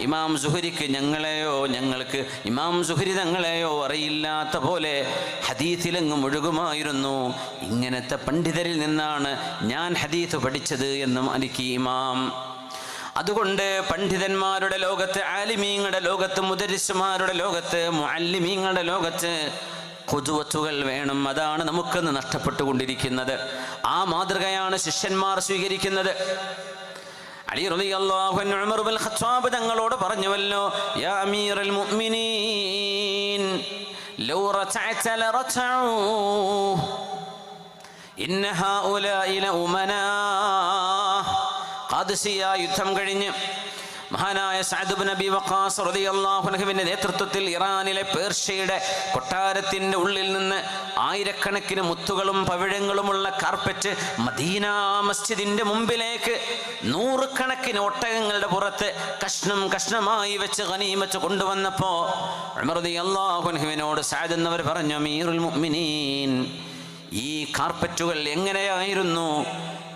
ഇമാം സുഹരിക്ക് ഞങ്ങളെയോ ഞങ്ങൾക്ക് ഇമാം സുഹരി തങ്ങളെയോ അറിയില്ലാത്ത പോലെ ഹദീസിലെങ്ങും ഒഴുകുമായിരുന്നു. ഇങ്ങനത്തെ പണ്ഡിതരിൽ നിന്നാണ് ഞാൻ ഹദീസ് പഠിച്ചത് എന്ന് മാലിക് ഇമാം. അതുകൊണ്ട് പണ്ഡിതന്മാരുടെ ലോകത്ത്, ആലിമീങ്ങളുടെ ലോകത്ത്, മുദരിസുമാരുടെ ലോകത്ത്, മുഅല്ലിമീങ്ങളുടെ ലോകത്ത് ഖുദ്വത്തുകൾ വേണം. അതാണ് നമുക്കിന്ന് നഷ്ടപ്പെട്ടുകൊണ്ടിരിക്കുന്നത്. ആ മാതൃകയാണ് ശിഷ്യന്മാർ സ്വീകരിക്കുന്നത്. അലി റളിയല്ലാഹു അൻഹു ഉമർ ഇബ്നുൽ ഖത്താബ് തങ്ങളോട് പറഞ്ഞുവല്ലോ, യാ അമീറൽ മുഅ്മിനീൻ ലൗ റതഅത ലറതഉ ഇന്ന ഹൗലാഇ ലഉമനാ. ഖാദിസിയ യുദ്ധം കഴിഞ്ഞ് മഹാനായ സഅദ് ഇബ്നു അബീ വഖാസ് റളിയല്ലാഹു അൻഹുവിന്റെ നേതൃത്വത്തിൽ ഇറാനിലെ പേർഷ്യയുടെ കൊട്ടാരത്തിന്റെ ഉള്ളിൽ നിന്ന് ആയിരക്കണക്കിന് മുത്തുകളും പവിഴങ്ങളുമുള്ള കാർപ്പറ്റ് മദീന മസ്ജിദിന്റെ മുമ്പിലേക്ക് നൂറുകണക്കിന് ഒട്ടകങ്ങളുടെ പുറത്ത് കഷ്ണം കഷ്ണമായി വെച്ച് ഗനീമത്ത് കൊണ്ടുവന്നപ്പോ ഉമർ റളിയല്ലാഹു അൻഹുവിനോട് സഅദ് എന്നവർ പറഞ്ഞു, അമീറുൽ മുഅ്മിനീൻ, ഈ കാർപ്പറ്റുകൾ എങ്ങനെയായിരുന്നു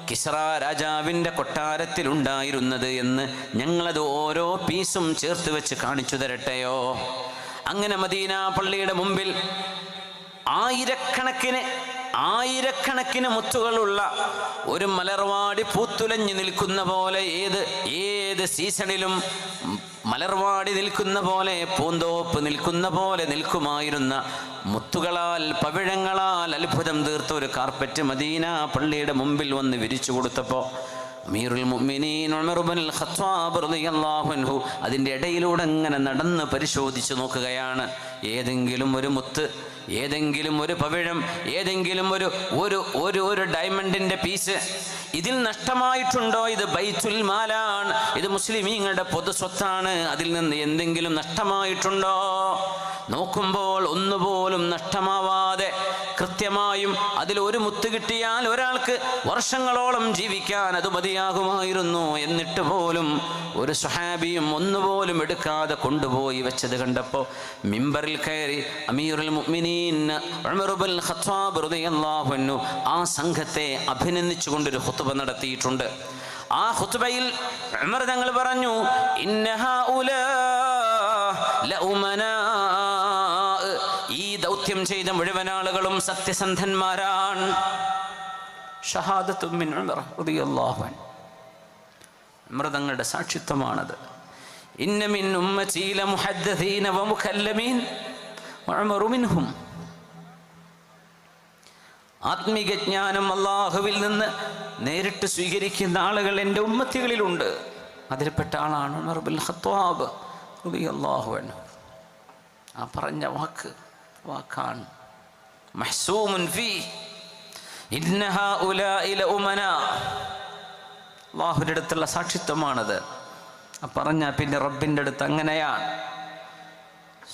കിസ്റ രാജാവിൻ്റെ കൊട്ടാരത്തിലുണ്ടായിരുന്നത് എന്ന് ഞങ്ങളത് ഓരോ പീസും ചേർത്ത് വെച്ച് കാണിച്ചു തരട്ടെയോ? അങ്ങനെ മദീന പള്ളിയുടെ മുമ്പിൽ ആയിരക്കണക്കിന് മുത്തുകളുള്ള ഒരു മലർവാടി പൂത്തുലഞ്ഞു നിൽക്കുന്ന പോലെ, ഏത് സീസണിലും മലർവാടി നിൽക്കുന്ന പോലെ, പൂന്തോപ്പ് നിൽക്കുന്ന പോലെ നിൽക്കുമായിരുന്ന മുത്തുകളാൽ പവിഴങ്ങളാൽ അത്ഭുതം തീർത്ത ഒരു കാർപ്പറ്റ് മദീന പള്ളിയുടെ മുമ്പിൽ വന്ന് വിരിച്ചു കൊടുത്തപ്പോൾ അമീറുൽ മുഅ്മിനീൻ ഉമർ ഇബ്നുൽ ഖത്താബ് റളിയല്ലാഹു അൻഹു അതിൻ്റെ ഇടയിലൂടെ അങ്ങനെ നടന്ന് പരിശോധിച്ച് നോക്കുകയാണ്. ഏതെങ്കിലും ഒരു മുത്ത്, ഏതെങ്കിലും ഒരു പവിഴം, ഏതെങ്കിലും ഒരു ഡയമണ്ടിന്റെ പീസ് ഇതിൽ നഷ്ടമായിട്ടുണ്ടോ? ഇത് ബൈത്തുൽ മാലാണ്, ഇത് മുസ്ലിമീങ്ങളുടെ പൊതു സ്വത്താണ്, അതിൽ നിന്ന് എന്തെങ്കിലും നഷ്ടമായിട്ടുണ്ടോ? നോക്കുമ്പോൾ ഒന്നുപോലും നഷ്ടമാവാതെ കൃത്യമായും അതിൽ ഒരു മുത്ത് കിട്ടിയാൽ ഒരാൾക്ക് വർഷങ്ങളോളം ജീവിക്കാൻ അത് മതിയാകുമായിരുന്നു. എന്നിട്ട് പോലും ഒരു സ്വഹാബിയും ഒന്നുപോലും എടുക്കാതെ കൊണ്ടുപോയി വെച്ചത് കണ്ടപ്പോൾ മിമ്പറിൽ കയറി അമീറുൽ മുഅ്മിനീൻ ഉമർ ഇബ്നുൽ ഖത്താബ് റളിയല്ലാഹു അൻഹു ആ സംഘത്തെ അഭിനന്ദിച്ചുകൊണ്ടൊരു ഖുത്ബ നടത്തിയിട്ടുണ്ട്. ആ ഖുത്ബയിൽ ഉമർ തങ്ങൾ പറഞ്ഞു, ഇന്നഹാ ഉലാ ലഉമനാ, ഈ ദൗത്യം ചെയ്ത മുഴുവൻ ആളുകളും സത്യസന്ധന്മാരാണ്. ഷഹാദത്തു മിൻ ഉമർ റളിയല്ലാഹു അൻഹു, ഉമർ തങ്ങളുടെ സാക്ഷിത്വമാണത്. ഇന്ന മിൻ ഉമ്മതി ലമുഹദ്ദിസീന വമുകല്ലമീൻ വഉമറു മിൻഹും. ആത്മീക ജ്ഞാനം അല്ലാഹുവിൽ നിന്ന് നേരിട്ട് സ്വീകരിക്കുന്ന ആളുകൾ എൻ്റെ ഉമ്മത്തികളിലുണ്ട്. അതിൽപ്പെട്ട ആളാണ് ഉമർ ഇബ്നുൽ ഖത്താബ് റളിയല്ലാഹു അൻഹു. ആ പറഞ്ഞ വാക്കാണ് മഹ്സൂമുൻ ഫീ ഇന്ന ഹൗലാഇ ലഉമനാ. അല്ലാഹുവിൻ്റെ അടുത്തുള്ള സാക്ഷിത്വമാണത്. ആ പറഞ്ഞ പിന്നെ റബ്ബിൻ്റെ അടുത്ത് അങ്ങനെയാണ്.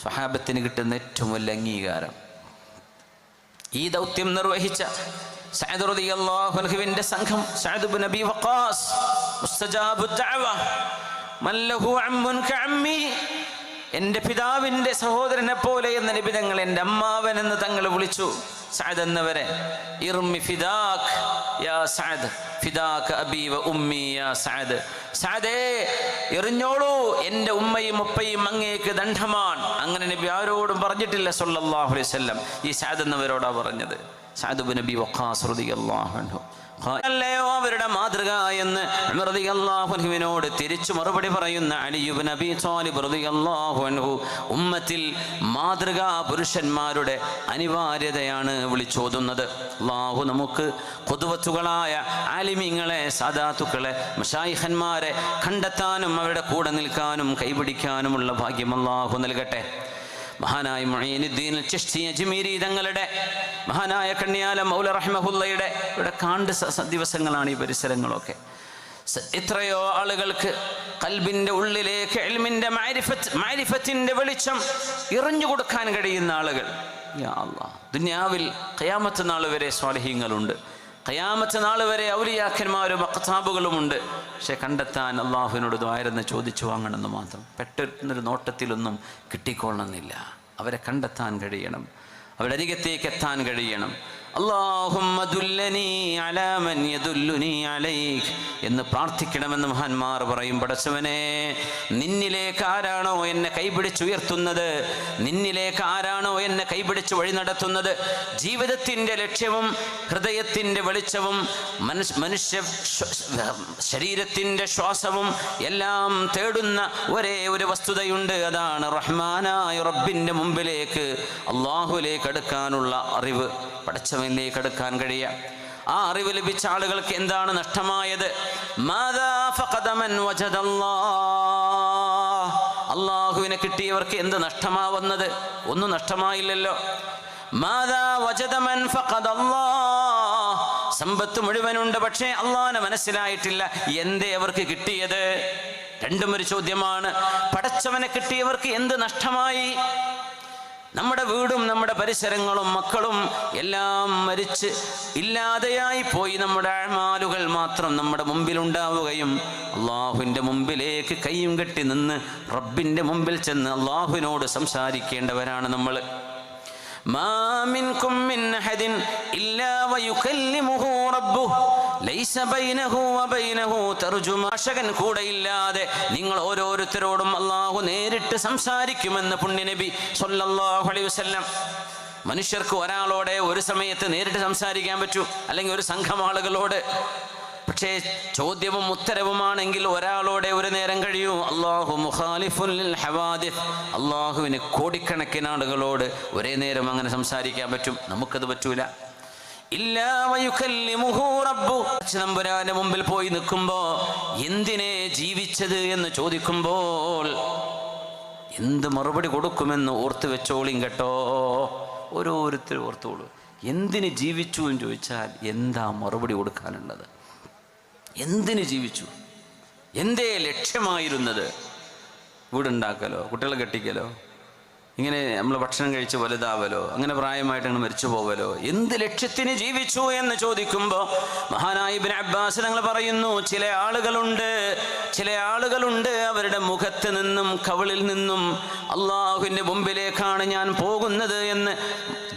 സ്വഹാബത്തിന് കിട്ടുന്ന ഏറ്റവും വലിയ അംഗീകാരം. ഈ ദൗത്യം നിർവഹിച്ച സഅദ് റളിയല്ലാഹു അൻഹുവിൻ്റെ സംഘം, സഅദ് ഇബ്നു അബീ വഖാസ് മുസ്തജാബു ദഅവ മൻ ലഹു അമ്മുൻ കഅമ്മി, എൻ്റെ പിതാവിൻ്റെ സഹോദരനെ പോലെ എന്ന നബി തങ്ങൾ എൻ്റെ അമ്മാവൻ എന്ന് തങ്ങൾ വിളിച്ചു സഅദ് എന്നവരെ. ഇർമി ഫിദാക് യാ സഅദ് ഫിദാക അബീ വ ഉമ്മി യാ സഅദ്, സഅദേ എറിഞ്ഞോളൂ, എൻ്റെ ഉമ്മയും ഉപ്പയും അങ്ങേക്ക് ദണ്ഡമാണ്. അങ്ങനെ നബി ആരോടും പറഞ്ഞിട്ടില്ല സല്ലല്ലാഹു അലൈഹി വസല്ലം. ഈ സഅദ് എന്നവരോടാ പറഞ്ഞത്. സഅദ് ഇബ്നു അബീ വഖാസ് റളിയല്ലാഹു അൻഹു അല്ലയോ അവരുടെ മാതൃക എന്ന് ഉമർ റളിയല്ലാഹു അൻഹുവിനോട് തിരിച്ചു മറുപടി പറയുന്ന അലി ഇബ്നു അബീ ത്വാലിബ് റളിയല്ലാഹു അൻഹു ഉമ്മത്തിൽ മാതൃകാ പുരുഷന്മാരുടെ അനിവാര്യതയാണ് വിളിച്ചോതുന്നത്. അല്ലാഹു നമുക്ക് ഖുദ്വത്തുകളായ ആലിമീങ്ങളെ, സാദാത്തുക്കളെ, മശായിഖന്മാരെ കണ്ടെത്താനും അവരുടെ കൂടെ നിൽക്കാനും കൈപിടിക്കാനുമുള്ള ഭാഗ്യം അല്ലാഹു നൽകട്ടെ. മഹാനായ മുഈനുദ്ദീൻ ചിശ്തി അജ്മീരി തങ്ങളുടെ, മഹാനായ കണ്യാല മൗല റഹ്മഹുള്ളയുടെ ഇവിടെ കാണ്ട് ദിവസങ്ങളാണ് ഈ പരിസരങ്ങളൊക്കെ. എത്രയോ ആളുകൾക്ക് ഖൽബിൻ്റെ ഉള്ളിലേക്ക് ഇൽമിൻ്റെ മഅരിഫത്തിന്റെ വെളിച്ചം എറിഞ്ഞു കൊടുക്കാൻ കഴിയുന്ന ആളുകൾ. യാ അല്ലാഹ്, ദുനിയാവിൽ ഖിയാമത്ത് നാൾ വരെ സ്വാലിഹീങ്ങളുണ്ട്, ഖിയാമത്ത് നാൾ വരെ ഔലിയാക്കന്മാരും അഖ്താബുകളുമുണ്ട്. പക്ഷെ കണ്ടെത്താൻ അള്ളാഹുവിനോട് ദ്വാരന്ന് ചോദിച്ചു വാങ്ങണമെന്ന് മാത്രം. പെട്ടെന്നൊരു നോട്ടത്തിലൊന്നും കിട്ടിക്കൊള്ളണമെന്നില്ല. അവരെ കണ്ടെത്താൻ കഴിയണം, അവരുടെ അരികത്തേക്ക് എത്താൻ കഴിയണം. അല്ലാഹുമ്മ ദുല്ലനി അലാ മൻ യദുല്ലുനി അലൈക് എന്ന് പ്രാർത്ഥിക്കണമെന്ന് മഹാന്മാർ പറയും. പടച്ചവനെ, നിന്നിലേക്ക് ആരാണോ എന്നെ കൈപിടിച്ചുയർത്തുന്നത്, നിന്നിലേക്ക് ആരാണോ എന്നെ കൈപിടിച്ച് വഴി നടത്തുന്നത്, ജീവിതത്തിൻ്റെ ലക്ഷ്യവും ഹൃദയത്തിൻ്റെ വെളിച്ചവും മനുഷ്യ ശരീരത്തിൻ്റെ ശ്വാസവും എല്ലാം തേടുന്ന ഒരേ ഒരു വസ്തുതയുണ്ട്. അതാണ് റഹ്മാനായ റബ്ബിൻ്റെ മുമ്പിലേക്ക്, അള്ളാഹുലേക്ക് അടുക്കാനുള്ള അറിവ്, പടച്ചവനിലേക്ക് അടുക്കാൻ കഴിയുക. ആ അറിവ് ലഭിച്ച ആളുകൾക്ക് എന്താണ് നഷ്ടമായത്? അള്ളാഹുവിനെ കിട്ടിയവർക്ക് എന്ത് നഷ്ടമാവുന്നത്? ഒന്നും നഷ്ടമായില്ലല്ലോ. സമ്പത്ത് മുഴുവനുണ്ട്, പക്ഷേ അള്ളാഹുവിനെ മനസ്സിലായിട്ടില്ല. എന്തേ അവർക്ക് കിട്ടിയത്? രണ്ടും ഒരു ചോദ്യമാണ്. പടച്ചവനെ കിട്ടിയവർക്ക് എന്ത് നഷ്ടമായി? നമ്മുടെ വീടും നമ്മുടെ പരിസരങ്ങളും മക്കളും എല്ലാം മരിച്ച് ഇല്ലാതെയായി പോയി. നമ്മുടെ അഅ്മാലുകൾ മാത്രം നമ്മുടെ മുമ്പിലുണ്ടാവുകയും അള്ളാഹുവിൻ്റെ മുമ്പിലേക്ക് കൈയും കെട്ടി നിന്ന് റബ്ബിൻ്റെ മുമ്പിൽ ചെന്ന് അള്ളാഹുവിനോട് സംസാരിക്കേണ്ടവരാണ് നമ്മൾ. മാ മിൻകും മിൻ അഹദിൻ ഇല്ലാ വയുകല്ലിമുഹു റബ്ബുഹു ലൈസ ബൈനഹു വബൈനഹു തർജുമാൻ. കൂടെയില്ലാതെ നിങ്ങൾ ഓരോരുത്തരോടും അള്ളാഹു നേരിട്ട് സംസാരിക്കുമെന്ന് പുണ്യനബി സ്വല്ലല്ലാഹു അലൈഹി വസല്ലം. മനുഷ്യർക്ക് ഒരാളോടെ ഒരു സമയത്ത് നേരിട്ട് സംസാരിക്കാൻ പറ്റൂ, അല്ലെങ്കിൽ ഒരു സംഘം ആളുകളോട്. പക്ഷേ ചോദ്യവും ഉത്തരവുമാണെങ്കിൽ ഒരാളോടെ ഒരു നേരം കഴിയൂ. അല്ലാഹു മുഖാലിഫുൻ ലിൽ ഹവാദിസ്. അള്ളാഹുവിന് കോടിക്കണക്കിന് ആളുകളോട് ഒരേ നേരം അങ്ങനെ സംസാരിക്കാൻ പറ്റും, നമുക്കത് പറ്റൂല. ഇല്ലാ വയുകല്ലിമുഹു റബ്ബു. തമ്പുരാന്റെ മുമ്പിൽ പോയി നിൽക്കുമ്പോ എന്തിനെ ജീവിച്ചത് എന്ന് ചോദിക്കുമ്പോൾ എന്ത് മറുപടി കൊടുക്കുമെന്ന് ഓർത്തു വെച്ചോളിയും കേട്ടോ. ഓരോരുത്തരും ഓർത്തോളൂ. എന്തിന് ജീവിച്ചു എന്ന് ചോദിച്ചാൽ എന്താ മറുപടി കൊടുക്കാനുള്ളത്? എന്തിന് ജീവിച്ചു? എന്തേ ലക്ഷ്യമായിരുന്നത്? വീടുണ്ടാക്കലോ, കുട്ടികളെ കെട്ടിക്കലോ, ഇങ്ങനെ നമ്മൾ ഭക്ഷണം കഴിച്ച് വലുതാവലോ, അങ്ങനെ പ്രായമായിട്ട് അങ്ങനെ മരിച്ചു പോവലോ? എന്ത് ലക്ഷ്യത്തിന് ജീവിച്ചു എന്ന് ചോദിക്കുമ്പോൾ മഹാനായ ഇബ്നു അബ്ബാസ് തങ്ങൾ പറയുന്നു, ചില ആളുകളുണ്ട് അവരുടെ മുഖത്ത് നിന്നും കവിളിൽ നിന്നും അള്ളാഹുവിൻ്റെ മുമ്പിലേക്കാണ് ഞാൻ പോകുന്നത് എന്ന്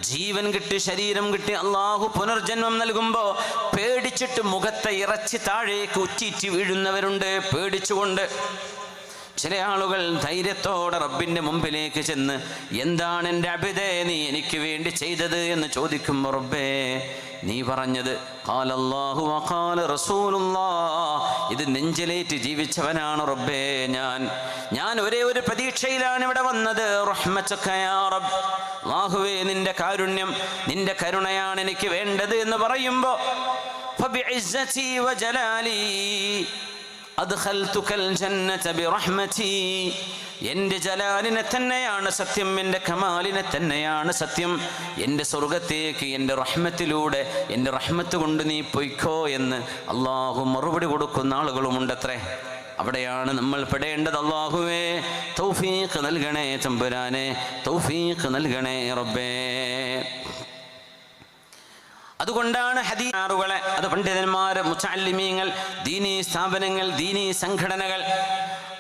ജീവൻ കിട്ടി, ശരീരം കിട്ടി, അള്ളാഹു പുനർജന്മം നൽകുമ്പോൾ പേടിച്ചിട്ട് മുഖത്തെ ഇറച്ചി താഴേക്ക് ഉറ്റിറ്റ് വീഴുന്നവരുണ്ട് പേടിച്ചുകൊണ്ട്. ചില ആളുകൾ ധൈര്യത്തോടെ റബ്ബിൻ്റെ മുമ്പിലേക്ക് ചെന്ന് എന്താണ് എൻ്റെ അബിദേ നീ എനിക്ക് വേണ്ടി ചെയ്തത് എന്ന് ചോദിക്കുമ്പോൾ റബ്ബേ നീ പറഞ്ഞത് ഖാലല്ലാഹു വഖാല റസൂലുള്ളാഹ്, ഇത് നെഞ്ചിലേറ്റ് ജീവിച്ചവനാണ് റബ്ബേ ഞാൻ ഒരേ ഒരു പ്രതീക്ഷയിലാണ് ഇവിടെ വന്നത്. റഹ്മത്തുക യാ റബ്ബ്, അല്ലാഹുവേ നിന്റെ കാരുണ്യം, നിന്റെ കരുണയാണ് എനിക്ക് വേണ്ടത് എന്ന് പറയുമ്പോൾ ഫബിഇസ്സതി വജലാലി അദ്ഖൽതുകൽ ജന്നത ബിറഹ്മതി, എൻ്റെ ജലാലിനെ തന്നെയാണ് സത്യം, എൻ്റെ കമാലിനെ തന്നെയാണ് സത്യം, എൻ്റെ സ്വർഗത്തേക്ക് എൻ്റെ റഹ്മത്തിലൂടെ, എൻ്റെ റഹ്മത്ത് കൊണ്ട് നീ പൊയ്ക്കോ എന്ന് അള്ളാഹു മറുപടി കൊടുക്കുന്ന ആളുകളുമുണ്ടത്രേ. അവിടെയാണ് നമ്മൾ പെടേണ്ടത്. അള്ളാഹുവേ തൗഫീഖ് നൽകണേ തമ്പുരാനെ, തൗഫീഖ് നൽകണേ റബ്ബേ. അതുകൊണ്ടാണ് ഹദീസുകളെ, അത് പണ്ഡിതന്മാർ, മുതഅല്ലിമീങ്ങൾ, ദീനീ സ്ഥാപനങ്ങൾ, ദീനീ സംഘടനകൾ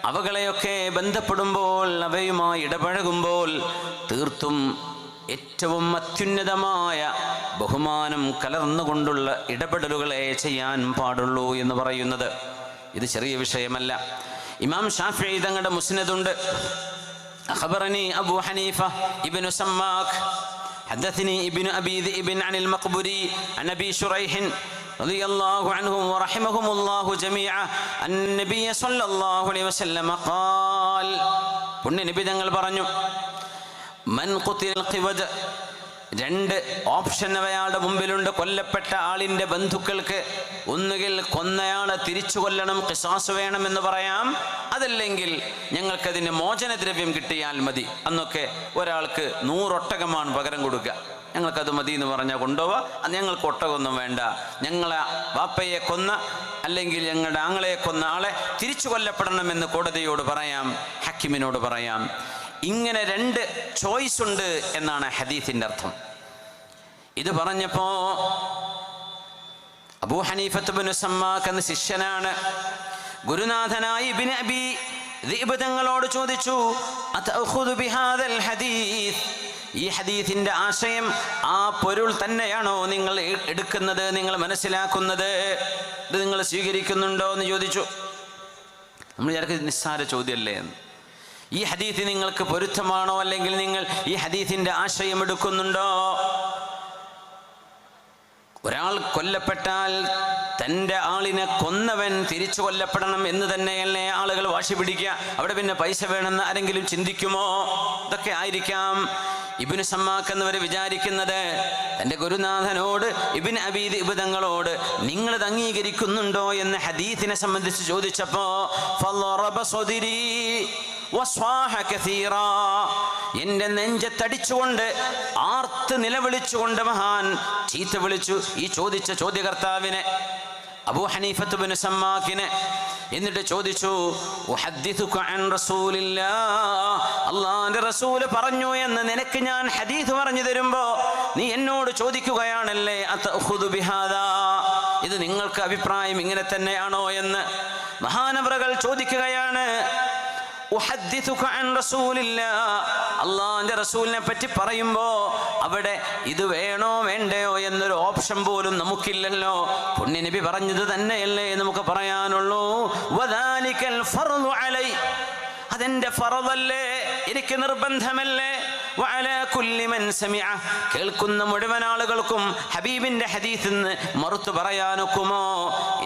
അവകളെയൊക്കെ ബന്ധപ്പെടുമ്പോൾ, അവയുമായി ഇടപഴകുമ്പോൾ തീർത്തും ഏറ്റവും അത്യുന്നതമായ ബഹുമാനം കലർന്നുകൊണ്ടുള്ള ഇടപെടലുകളെ ചെയ്യാൻ പാടുള്ളൂ എന്ന് പറയുന്നത്. ഇത് ചെറിയ വിഷയമല്ല. ഇമാം ഷാഫിഈ തങ്ങളുടെ മുസ്നദുണ്ട്. അഖബറനി അബൂ ഹനീഫ ഇബ്നു സമ്മാഖ് ഹദഥനി ഇബ്നു അബീ ദിഅ്ബ് അൻ അൽ-മഖ്ബുരി അൻ അബീ ശുറൈഹ് റളിയല്ലാഹു അൻഹും വറഹിമഹുമുല്ലാഹു ജമീഅ അൻ നബി സ്വല്ലല്ലാഹു അലൈഹി വസല്ലം ഖാൽ, പുണ്യ നബി തങ്ങൾ പറഞ്ഞു, മൻ ഖുതിൽ ഖിവദ്, രണ്ട് ഓപ്ഷൻ അയാളുടെ മുമ്പിലുണ്ട്. കൊല്ലപ്പെട്ട ആളിൻ്റെ ബന്ധുക്കൾക്ക് ഒന്നുകിൽ കൊന്നയാളെ തിരിച്ചു കൊല്ലണം, ഖിസാസ് വേണമെന്ന് പറയാം, അതല്ലെങ്കിൽ ഞങ്ങൾക്കതിന് മോചനദ്രവ്യം കിട്ടിയാൽ മതി. അന്നൊക്കെ ഒരാൾക്ക് 100 ഒട്ടകമാണ് പകരം കൊടുക്കുക. ഞങ്ങൾക്കത് മതി എന്ന് പറഞ്ഞാൽ കൊണ്ടുപോവാ. ഞങ്ങൾക്ക് ഒട്ടകമൊന്നും വേണ്ട, ഞങ്ങളെ വാപ്പയെ കൊന്ന അല്ലെങ്കിൽ ഞങ്ങളുടെ ആങ്ങളെ കൊന്ന ആളെ തിരിച്ചു കൊല്ലപ്പെടണമെന്ന് കോടതിയോട് പറയാം, ഹക്കിമിനോട് പറയാം. ഇങ്ങനെ 2 ചോയ്സ് ഉണ്ട് എന്നാണ് ഹദീസിന്റെ അർത്ഥം. ഇത് പറഞ്ഞപ്പോ അബൂ ഹനീഫത്ത് ഇബ്നു സമ്മാഖ് എന്ന ശിഷ്യനാണ്, ഗുരുനാഥനായ ഇബ്നു അബീ ദിഅ്ബ് തങ്ങളോട് ചോദിച്ചു, അതഖുദു ബിഹാദൽ ഹദീസ്, ഈ ഹദീസിന്റെ ആശയം, ആ പൊരുൾ തന്നെയാണോ നിങ്ങൾ എടുക്കുന്നത്, നിങ്ങൾ മനസ്സിലാക്കുന്നത്, ഇത് നിങ്ങൾ സ്വീകരിക്കുന്നുണ്ടോ എന്ന് ചോദിച്ചു. നമ്മൾ വിചാരിക്കുന്നത് നിസ്സാര ചോദ്യമല്ലേ എന്ന്. ഈ ഹദീസ് നിങ്ങൾക്ക് പൊരുത്തമാണോ, അല്ലെങ്കിൽ നിങ്ങൾ ഈ ഹദീസിന്റെ ആശയം എടുക്കുന്നുണ്ടോ? ഒരാൾ കൊല്ലപ്പെട്ടാൽ തൻ്റെ ആളിനെ കൊന്നവൻ തിരിച്ചു കൊല്ലപ്പെടണം എന്ന് തന്നെയല്ലേ ആളുകൾ വാശി പിടിക്കുക? അവിടെ പിന്നെ പൈസ വേണമെന്ന് ആരെങ്കിലും ചിന്തിക്കുമോ? ഇതൊക്കെ ആയിരിക്കാം ഇബ്നു സമ്മാഖ് എന്നവർ വിചാരിക്കുന്നത്. തൻ്റെ ഗുരുനാഥനോട് ഇബ്നു അബീ ദിഅ്ബ് തങ്ങളോട് നിങ്ങളിത് അംഗീകരിക്കുന്നുണ്ടോ എന്ന് ഹദീസിനെ സംബന്ധിച്ച് ചോദിച്ചപ്പോ ഫളറബ സദരി വസ്വാഹ കസീറാ, എൻ്റെ നെഞ്ചത്തടിച്ചുകൊണ്ട് ആർത്ത് നിലവിളിച്ചുകൊണ്ട് മഹാൻ ചീത്ത വിളിച്ചു ഈ ചോദിച്ച ചോദ്യകർത്താവിനെ, അബൂ ഹനീഫത്ത് ഇബ്നു സമ്മാഖിനെ. എന്നിട്ട് ചോദിച്ചു, ഉഹദ്ദിസുക അൻ റസൂലില്ലാഹ്, അല്ലാഹുവിന്റെ റസൂൽ പറഞ്ഞു എന്ന് നിനക്ക് ഞാൻ ഹദീസ് പറഞ്ഞു തരുമ്പോ നീ എന്നോട് ചോദിക്കുകയാണല്ലേ, അതഖുദു ബിഹാദാ, ഇത് നിങ്ങൾക്ക് അഭിപ്രായം ഇങ്ങനെ തന്നെയാണോ എന്ന് മഹാനവറുകൾ ചോദിക്കുകയാണ്. ഉഹദ്ദിസുക അൻ റസൂലില്ലാഹ്, അല്ലാഹുവിന്റെ റസൂലിനെ പറ്റി പറയുമ്പോ അവിടെ ഇത് വേണോ വേണ്ടയോ എന്നൊരു ഓപ്ഷൻ പോലും നമുക്കില്ലല്ലോ. പുണ്യ നബി പറഞ്ഞത് തന്നെയല്ലേ നമുക്ക് പറയാനുള്ളൂ. വദാലികൽ ഫർളു അലൈ, അതെന്റെ ഫർളല്ലേ, എനിക്ക് നിർബന്ധമല്ലേ. വഅലാ കുല്ലി മൻ സമിഅ, കേൾക്കുന്ന മുഴുവൻ ആളുകൾക്കും ഹബീബിന്റെ ഹദീസിൽ നിന്ന് മറുത്തു പറയാനൊക്കുമോ?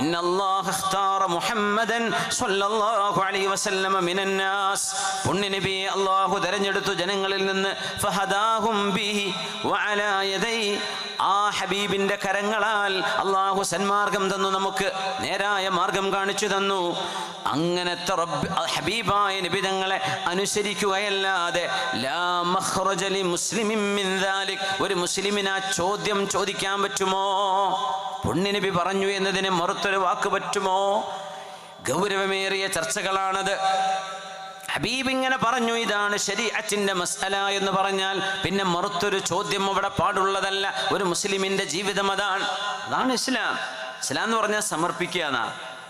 ഇന്നല്ലാഹ ഇഖ്താറ മുഹമ്മദൻ സ്വല്ലല്ലാഹു അലൈഹി വസല്ലമ മിനൻ നാസ്, പുണ്യ നബിയെ അല്ലാഹു തിരഞ്ഞെടുത്തു ജനങ്ങളിൽ നിന്ന്. ഫഹദാഹും ബിഹി വഅലാ യദൈ, ആ ഹബീബിന്റെ കരങ്ങളാൽ അല്ലാഹു സന്മാർഗം തന്നു, നമുക്ക് നേരായ മാർഗം കാണിച്ചു തന്നു. അങ്ങനത്തെ ഹബീബായ നബി തങ്ങളെ അനുസരിക്കുകയല്ലാതെ ലാ മഖ്റജ ലി മുസ്ലിമിൻ മിൻ ദാലിക്, ഒരു മുസ്ലിമിന് ആ ചോദ്യം ചോദിക്കാൻ പറ്റുമോ? പുണ്യ നബി പറഞ്ഞു എന്നതിന് മറുത്തൊരു വാക്ക് പറ്റുമോ? ഗൗരവമേറിയ ചർച്ചകളാണത്. ഹബീബ് ഇങ്ങനെ പറഞ്ഞു, ഇതാണ് ശരീഅത്തിന്റെ മസ്അല എന്ന് പറഞ്ഞാൽ പിന്നെ മറുത്തൊരു ചോദ്യം അവിടെ പാടുള്ളതല്ല. ഒരു മുസ്ലിമിന്റെ ജീവിതം അതാണ് ഇസ്ലാം. ഇസ്ലാം എന്ന് പറഞ്ഞാൽ സമർപ്പിക്കുക എന്നാ.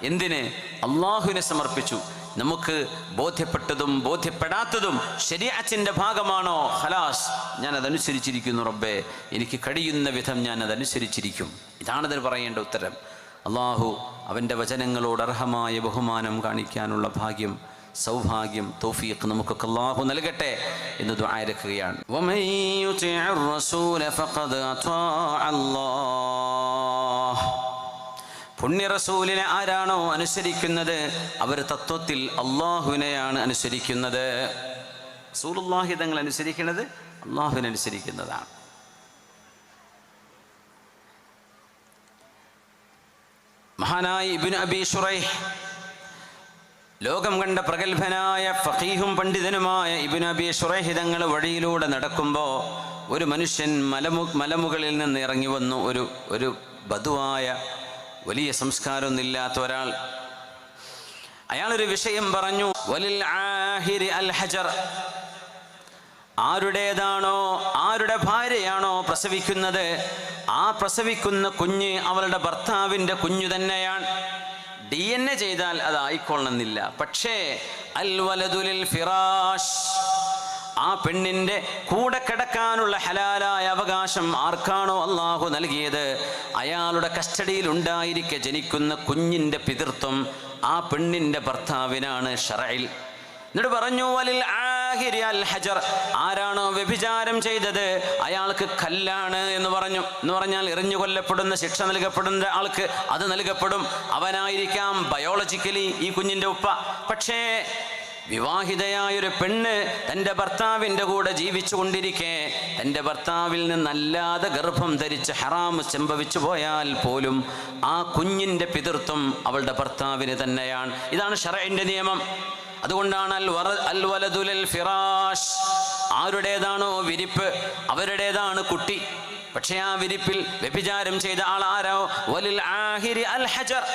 എന്തിന്? അള്ളാഹുവിനെ സമർപ്പിച്ചു. നമുക്ക് ബോധ്യപ്പെട്ടതും ബോധ്യപ്പെടാത്തതും ശരീഅത്തിന്റെ ഭാഗമാണോ? ഖലാസ്, ഞാൻ അതനുസരിച്ചിരിക്കുന്നു റബ്ബേ, എനിക്ക് കഴിയുന്ന വിധം ഞാൻ അതനുസരിച്ചിരിക്കും. ഇതാണതിന് പറയേണ്ട ഉത്തരം. അള്ളാഹു അവൻ്റെ വചനങ്ങളോട് അർഹമായ ബഹുമാനം കാണിക്കാനുള്ള ഭാഗ്യം, സൗഭാഗ്യം, തൗഫീഖ് നമുക്കൊക്കെ അല്ലാഹു നൽകട്ടെ എന്ന് ദുആ ഇരക്കുകയാണ്. വമൻ യുതിഇർ റസൂല ഫഖദ് അതാഅ അല്ലാഹ്, പുണ്യ റസൂലിനെ ആരാണോ അനുസരിക്കുന്നത് അവർ തത്വത്തിൽ അള്ളാഹുവിനെയാണ് അനുസരിക്കുന്നത്. റസൂലുള്ളാഹി തങ്ങൾ അനുസരിക്കുന്നത് അള്ളാഹുവിനെ അനുസരിക്കുന്നതാണ്. മഹാനായ ഇബ്നു അബീ ശുറൈഹ്, ലോകം കണ്ട പ്രഗത്ഭനായ ഫഖീഹും പണ്ഡിതനുമായ ഇബ്നു അബീ ശുറൈഹ് തങ്ങൾ വഴിയിലൂടെ നടക്കുമ്പോൾ ഒരു മനുഷ്യൻ മലമുകളിൽ നിന്ന് ഇറങ്ങി വന്നു. ഒരു ബദുവായ, വലിയ സംസ്കാരമൊന്നുമില്ലാത്ത ഒരാൾ. അയാളൊരു വിഷയം പറഞ്ഞു. വലിൽ ആഹിരി അൽ ഹജർ, ആരുടെ ഭാര്യയാണോ പ്രസവിക്കുന്നത്, ആ പ്രസവിക്കുന്ന കുഞ്ഞ് അവളുടെ ഭർത്താവിൻ്റെ കുഞ്ഞു തന്നെയാണ്. DNA ചെയ്താൽ അതായിക്കൊള്ളണമെന്നില്ല. പക്ഷേ അൽ വലദുലിൽ ഫിറാഷ്, ആ പെണ്ണിൻ്റെ കൂടെ കിടക്കാനുള്ള ഹലാലായ അവകാശം ആർക്കാണോ അള്ളാഹു നൽകിയത്, അയാളുടെ കസ്റ്റഡിയിൽ ഉണ്ടായിരിക്കെ ജനിക്കുന്ന കുഞ്ഞിൻ്റെ പിതൃത്വം ആ പെണ്ണിൻ്റെ ഭർത്താവിനാണ് ശറഇൽ. എന്നിട്ട് പറഞ്ഞു വലിൽ ആഹിരി അൽ ഹജർ, ആരാണോ വ്യഭിചാരം ചെയ്തത് അയാൾക്ക് കല്ലാണ് എന്ന് പറഞ്ഞു. എന്ന് പറഞ്ഞാൽ എറിഞ്ഞു കൊല്ലപ്പെടുന്ന, ശിക്ഷ നൽകപ്പെടുന്ന ആൾക്ക് അത് നൽകപ്പെടും. അവനായിരിക്കാം ബയോളജിക്കലി ഈ കുഞ്ഞിൻ്റെ ഉപ്പ. പക്ഷേ വിവാഹിതയായൊരു പെണ്ണ് തൻ്റെ ഭർത്താവിൻ്റെ കൂടെ ജീവിച്ചു കൊണ്ടിരിക്കെ തൻ്റെ ഭർത്താവിൽ നിന്നല്ലാതെ ഗർഭം ധരിച്ച് ഹറാം സംഭവിച്ചു പോയാൽ പോലും ആ കുഞ്ഞിൻ്റെ പിതൃത്വം അവളുടെ ഭർത്താവിന് തന്നെയാണ്. ഇതാണ് ശറഇന്റെ നിയമം. അതുകൊണ്ടാണ് അൽ വലദുൽ ഫിറാഷ്, ആരുടേതാണോ വിരിപ്പ് അവരുടേതാണ് കുട്ടി. പക്ഷേ ആ വിരിപ്പിൽ വ്യഭിചാരം ചെയ്ത ആൾ ആരോ വലിൽ ആഹിരി അൽ ഹജർ,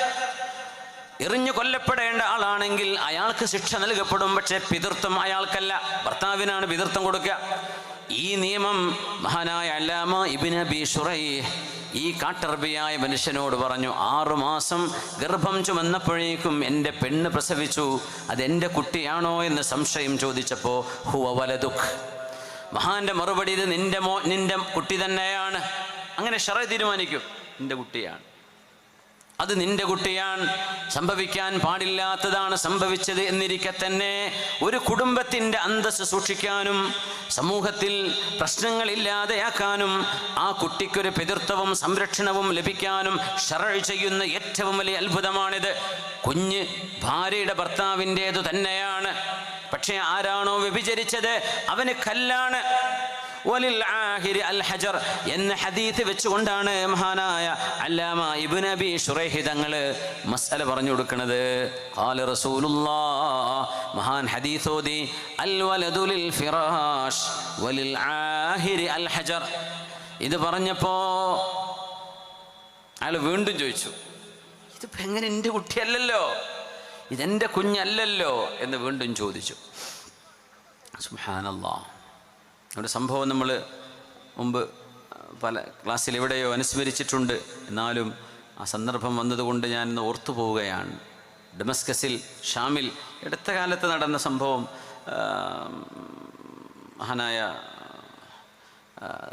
എറിഞ്ഞു കൊല്ലപ്പെടേണ്ട ആളാണെങ്കിൽ അയാൾക്ക് ശിക്ഷ നൽകപ്പെടും. പക്ഷേ പിതൃത്വം അയാൾക്കല്ല, ഭർത്താവിനാണ് പിതൃത്വം കൊടുക്കുക. ഈ നിയമം മഹാനായ അല്ലാമ ഇബ്നു അബീ ശുറൈഹ് ഈ കാട്ടർബിയായ മനുഷ്യനോട് പറഞ്ഞു. 6 മാസം ഗർഭം ചുമന്നപ്പോഴേക്കും എൻ്റെ പെണ്ണ് പ്രസവിച്ചു, അതെൻ്റെ കുട്ടിയാണോ എന്ന് സംശയം ചോദിച്ചപ്പോൾ ഹുവ വലദുക്, മഹാന്റെ മറുപടി ഇത് നിന്റെ കുട്ടി തന്നെയാണ്. അങ്ങനെ ശറഅ് തീരുമാനിക്കും, നിന്റെ കുട്ടിയാണ്, അത് നിന്റെ കുട്ടിയാണ്. സംഭവിക്കാൻ പാടില്ലാത്തതാണ് സംഭവിച്ചത് എന്നിരിക്കെ തന്നെ ഒരു കുടുംബത്തിൻ്റെ അന്തസ്സ് സൂക്ഷിക്കാനും സമൂഹത്തിൽ പ്രശ്നങ്ങളില്ലാതെയാക്കാനും ആ കുട്ടിക്കൊരു പിതൃത്വവും സംരക്ഷണവും ലഭിക്കാനും ശറഅ് ചെയ്യുന്ന ഏറ്റവും വലിയ അത്ഭുതമാണിത്. കുഞ്ഞ് ഭാര്യയുടെ ഭർത്താവിൻ്റേതു തന്നെയാണ്. പക്ഷേ ആരാണോ വ്യഭിചരിച്ചത് അവന് കല്ലാണ്. വലിൽ ആഹിരി അൽ ഹജർ എന്ന ഹദീത്ത് വെച്ചുകൊണ്ടാണ് മഹാനായ അല്ലാമ ഇബ്നു അബീ ശുറൈഹ് തങ്ങൾ മസ്അല പറഞ്ഞു കൊടുക്കുന്നത്. ഖാല റസൂലുള്ളാഹ്, മഹാൻ ഹദീസ് ഓതി, അൽ വലദു ലിൽ ഫിറാഷ് വലിൽ ആഹിരി അൽ ഹജർ. ഇത് പറഞ്ഞപ്പോ അയാൾ വീണ്ടും ചോദിച്ചു, ഇതിപ്പോ എങ്ങനെ എൻ്റെ കുട്ടിയല്ലല്ലോ, ഇതെൻ്റെ കുഞ്ഞല്ലല്ലോ എന്ന് വീണ്ടും ചോദിച്ചു. സുബ്ഹാനല്ലാഹ്. ഒരു സംഭവം നമ്മൾ മുമ്പ് പല ക്ലാസ്സിൽ എവിടെയോ അനുസ്മരിച്ചിട്ടുണ്ട്. എന്നാലും ആ സന്ദർഭം വന്നതുകൊണ്ട് ഞാൻ ഇന്ന് ഓർത്തു പോവുകയാണ്. ഡമസ്കസിൽ, ഷാമിൽ അടുത്ത കാലത്ത് നടന്ന സംഭവം. മഹാനായ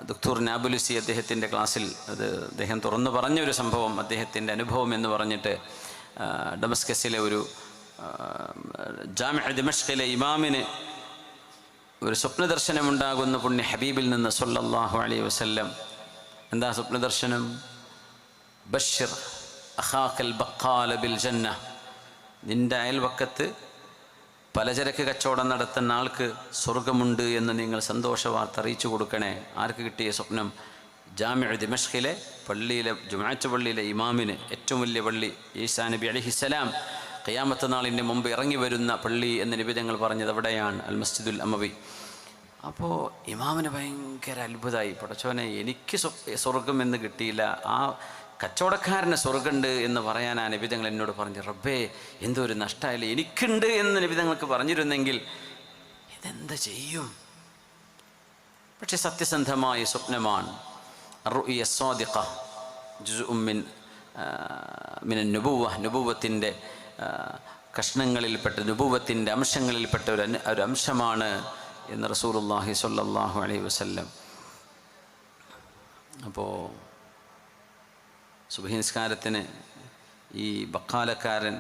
ദക്തൂർ നാബുലുസി അദ്ദേഹത്തിൻ്റെ ക്ലാസ്സിൽ അദ്ദേഹം തുറന്നു പറഞ്ഞൊരു സംഭവം, അദ്ദേഹത്തിൻ്റെ അനുഭവം എന്ന് പറഞ്ഞിട്ട് ഡമസ്കസിലെ ഒരു ജാമിഅ ദിമഷ്കിലെ ഇമാമിന് ഒരു സ്വപ്നദർശനമുണ്ടാകുന്ന പുണ്യ ഹബീബിൽ നിന്ന് സല്ലല്ലാഹു അലൈഹി വസല്ലം. എന്താ സ്വപ്നദർശനം? ബശ്ശിർ അഖാക്കൽ ബഖാല ബിൽ ജന്ന, നിൻ്റെ അയൽവക്കത്ത് പലചരക്ക് കച്ചവടം നടത്തുന്ന ആൾക്ക് സ്വർഗമുണ്ട് എന്ന് നിങ്ങൾ സന്തോഷ വാർത്ത അറിയിച്ചു കൊടുക്കണേ. ആർക്ക് കിട്ടിയ സ്വപ്നം? ജാമിഅ ദിമഷ്കിലെ പള്ളിയിലെ, ജുമുഅത്ത് പള്ളിയിലെ ഇമാമിന്, ഏറ്റവും വലിയ പള്ളി, ഈസാ നബി അലൈഹിസ്സലാം ഖിയാമത്ത് നാളിൻ്റെ മുമ്പ് ഇറങ്ങി വരുന്ന പള്ളി എന്ന് നബി തങ്ങൾ പറഞ്ഞത് അവിടെയാണ്, അൽ മസ്ജിദുൽ അമവി. അപ്പോൾ ഇമാമിന് ഭയങ്കര അത്ഭുതമായി. പടച്ചോനെ, എനിക്ക് സ്വർഗം എന്ന് കിട്ടിയില്ല, ആ കച്ചവടക്കാരന് സ്വർഗമുണ്ട് എന്ന് പറയാൻ ആ നബി തങ്ങൾ എന്നോട് പറഞ്ഞു. റബ്ബേ, എന്തോ ഒരു നഷ്ടമായില്ലേ, എനിക്കുണ്ട് എന്ന് നബി തങ്ങൾക്ക് പറഞ്ഞിരുന്നെങ്കിൽ ഇതെന്താ ചെയ്യും? പക്ഷെ സത്യസന്ധമായ സ്വപ്നമാണ്. അർറുഇയ സ്വാദിഖ ജുസ്ഉം മിൻ നുബുവ്വ, നുബുവ്വത്തിൻ്റെ കഷ്ണങ്ങളിൽപ്പെട്ട, നുബുവ്വത്തിൻ്റെ അംശങ്ങളിൽപ്പെട്ട ഒരു അംശമാണ് എന്ന് റസൂലുള്ളാഹി സ്വല്ലല്ലാഹു അലൈഹി വസല്ലം. അപ്പോൾ സുബ്ഹി നിസ്കാരത്തിന് ഈ ബക്കാലക്കാരൻ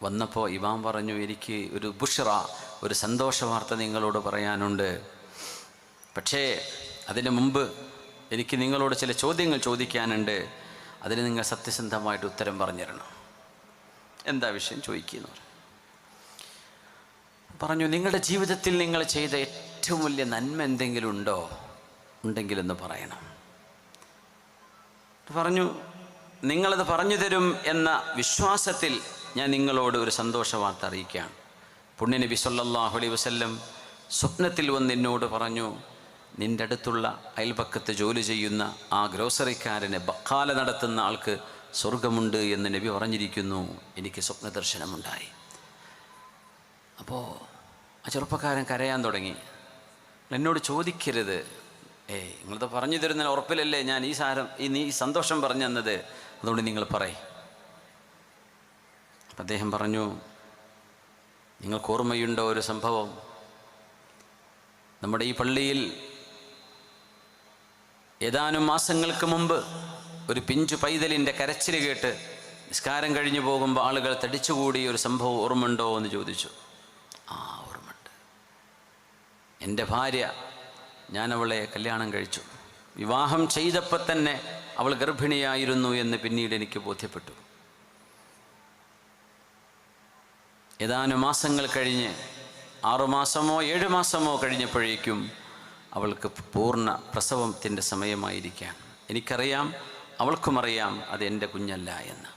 വന്നപ്പോൾ ഇമാം പറഞ്ഞു, എനിക്ക് ഒരു ബുഷ്റ, ഒരു സന്തോഷ വാർത്ത നിങ്ങളോട് പറയാനുണ്ട്. പക്ഷേ അതിന് മുമ്പ് എനിക്ക് നിങ്ങളോട് ചില ചോദ്യങ്ങൾ ചോദിക്കാനുണ്ട്, അതിന് നിങ്ങൾ സത്യസന്ധമായിട്ട് ഉത്തരം പറഞ്ഞു തരണം. എന്താ വിഷയം ചോദിക്കുന്നു പറഞ്ഞു. നിങ്ങളുടെ ജീവിതത്തിൽ നിങ്ങൾ ചെയ്ത ഏറ്റവും വലിയ നന്മ എന്തെങ്കിലും ഉണ്ടോ? ഉണ്ടെങ്കിലെന്ന് പറയണം. പറഞ്ഞു, നിങ്ങളത് പറഞ്ഞു തരും എന്ന വിശ്വാസത്തിൽ ഞാൻ നിങ്ങളോട് ഒരു സന്തോഷ വാർത്ത അറിയിക്കുകയാണ്. പുണ്യനബി സല്ലല്ലാഹു അലൈഹി വസല്ലം സ്വപ്നത്തിൽ വന്ന് എന്നോട് പറഞ്ഞു, നിൻ്റെ അടുത്തുള്ള അയൽപക്കത്ത് ജോലി ചെയ്യുന്ന ആ ഗ്രോസറിക്കാരന്, ബക്കാല നടത്തുന്ന ആൾക്ക് സ്വർഗമുണ്ട് എന്ന് നബി പറഞ്ഞിരിക്കുന്നു. എനിക്ക് സ്വപ്നദർശനമുണ്ടായി. അപ്പോൾ ആ ചെറുപ്പക്കാരൻ കരയാൻ തുടങ്ങി. എന്നോട് ചോദിക്കരുത്. നിങ്ങളത് പറഞ്ഞു തരുന്ന ഉറപ്പിലല്ലേ ഞാൻ ഈ സന്തോഷം പറഞ്ഞു തന്നത്, അതുകൊണ്ട് നിങ്ങൾ പറയും. അപ്പം അദ്ദേഹം പറഞ്ഞു, നിങ്ങൾക്ക് ഓർമ്മയുണ്ടോ ഒരു സംഭവം? നമ്മുടെ ഈ പള്ളിയിൽ ഏതാനും മാസങ്ങൾക്ക് മുമ്പ് ഒരു പിഞ്ചു പൈതലിൻ്റെ കരച്ചിൽ കേട്ട് നിസ്കാരം കഴിഞ്ഞു പോകുമ്പോൾ ആളുകൾ തടിച്ചുകൂടി ഒരു സംഭവം ഓർമ്മയുണ്ടോ എന്ന് ചോദിച്ചു. ഓർമ്മയുണ്ട്. എൻ്റെ ഭാര്യ, ഞാൻ അവളെ കല്യാണം കഴിച്ചു. വിവാഹം ചെയ്തപ്പോൾ തന്നെ അവൾ ഗർഭിണിയായിരുന്നു എന്ന് പിന്നീട് എനിക്ക് ബോധ്യപ്പെട്ടു. ഏതാനും മാസങ്ങൾ കഴിഞ്ഞ് 6 മാസമോ 7 മാസമോ കഴിഞ്ഞപ്പോഴേക്കും അവൾക്ക് പൂർണ്ണ പ്രസവത്തിൻ്റെ സമയമായിരിക്കാം. എനിക്കറിയാം, അവൾക്കുമറിയാം അത് എൻ്റെ കുഞ്ഞല്ല എന്ന്.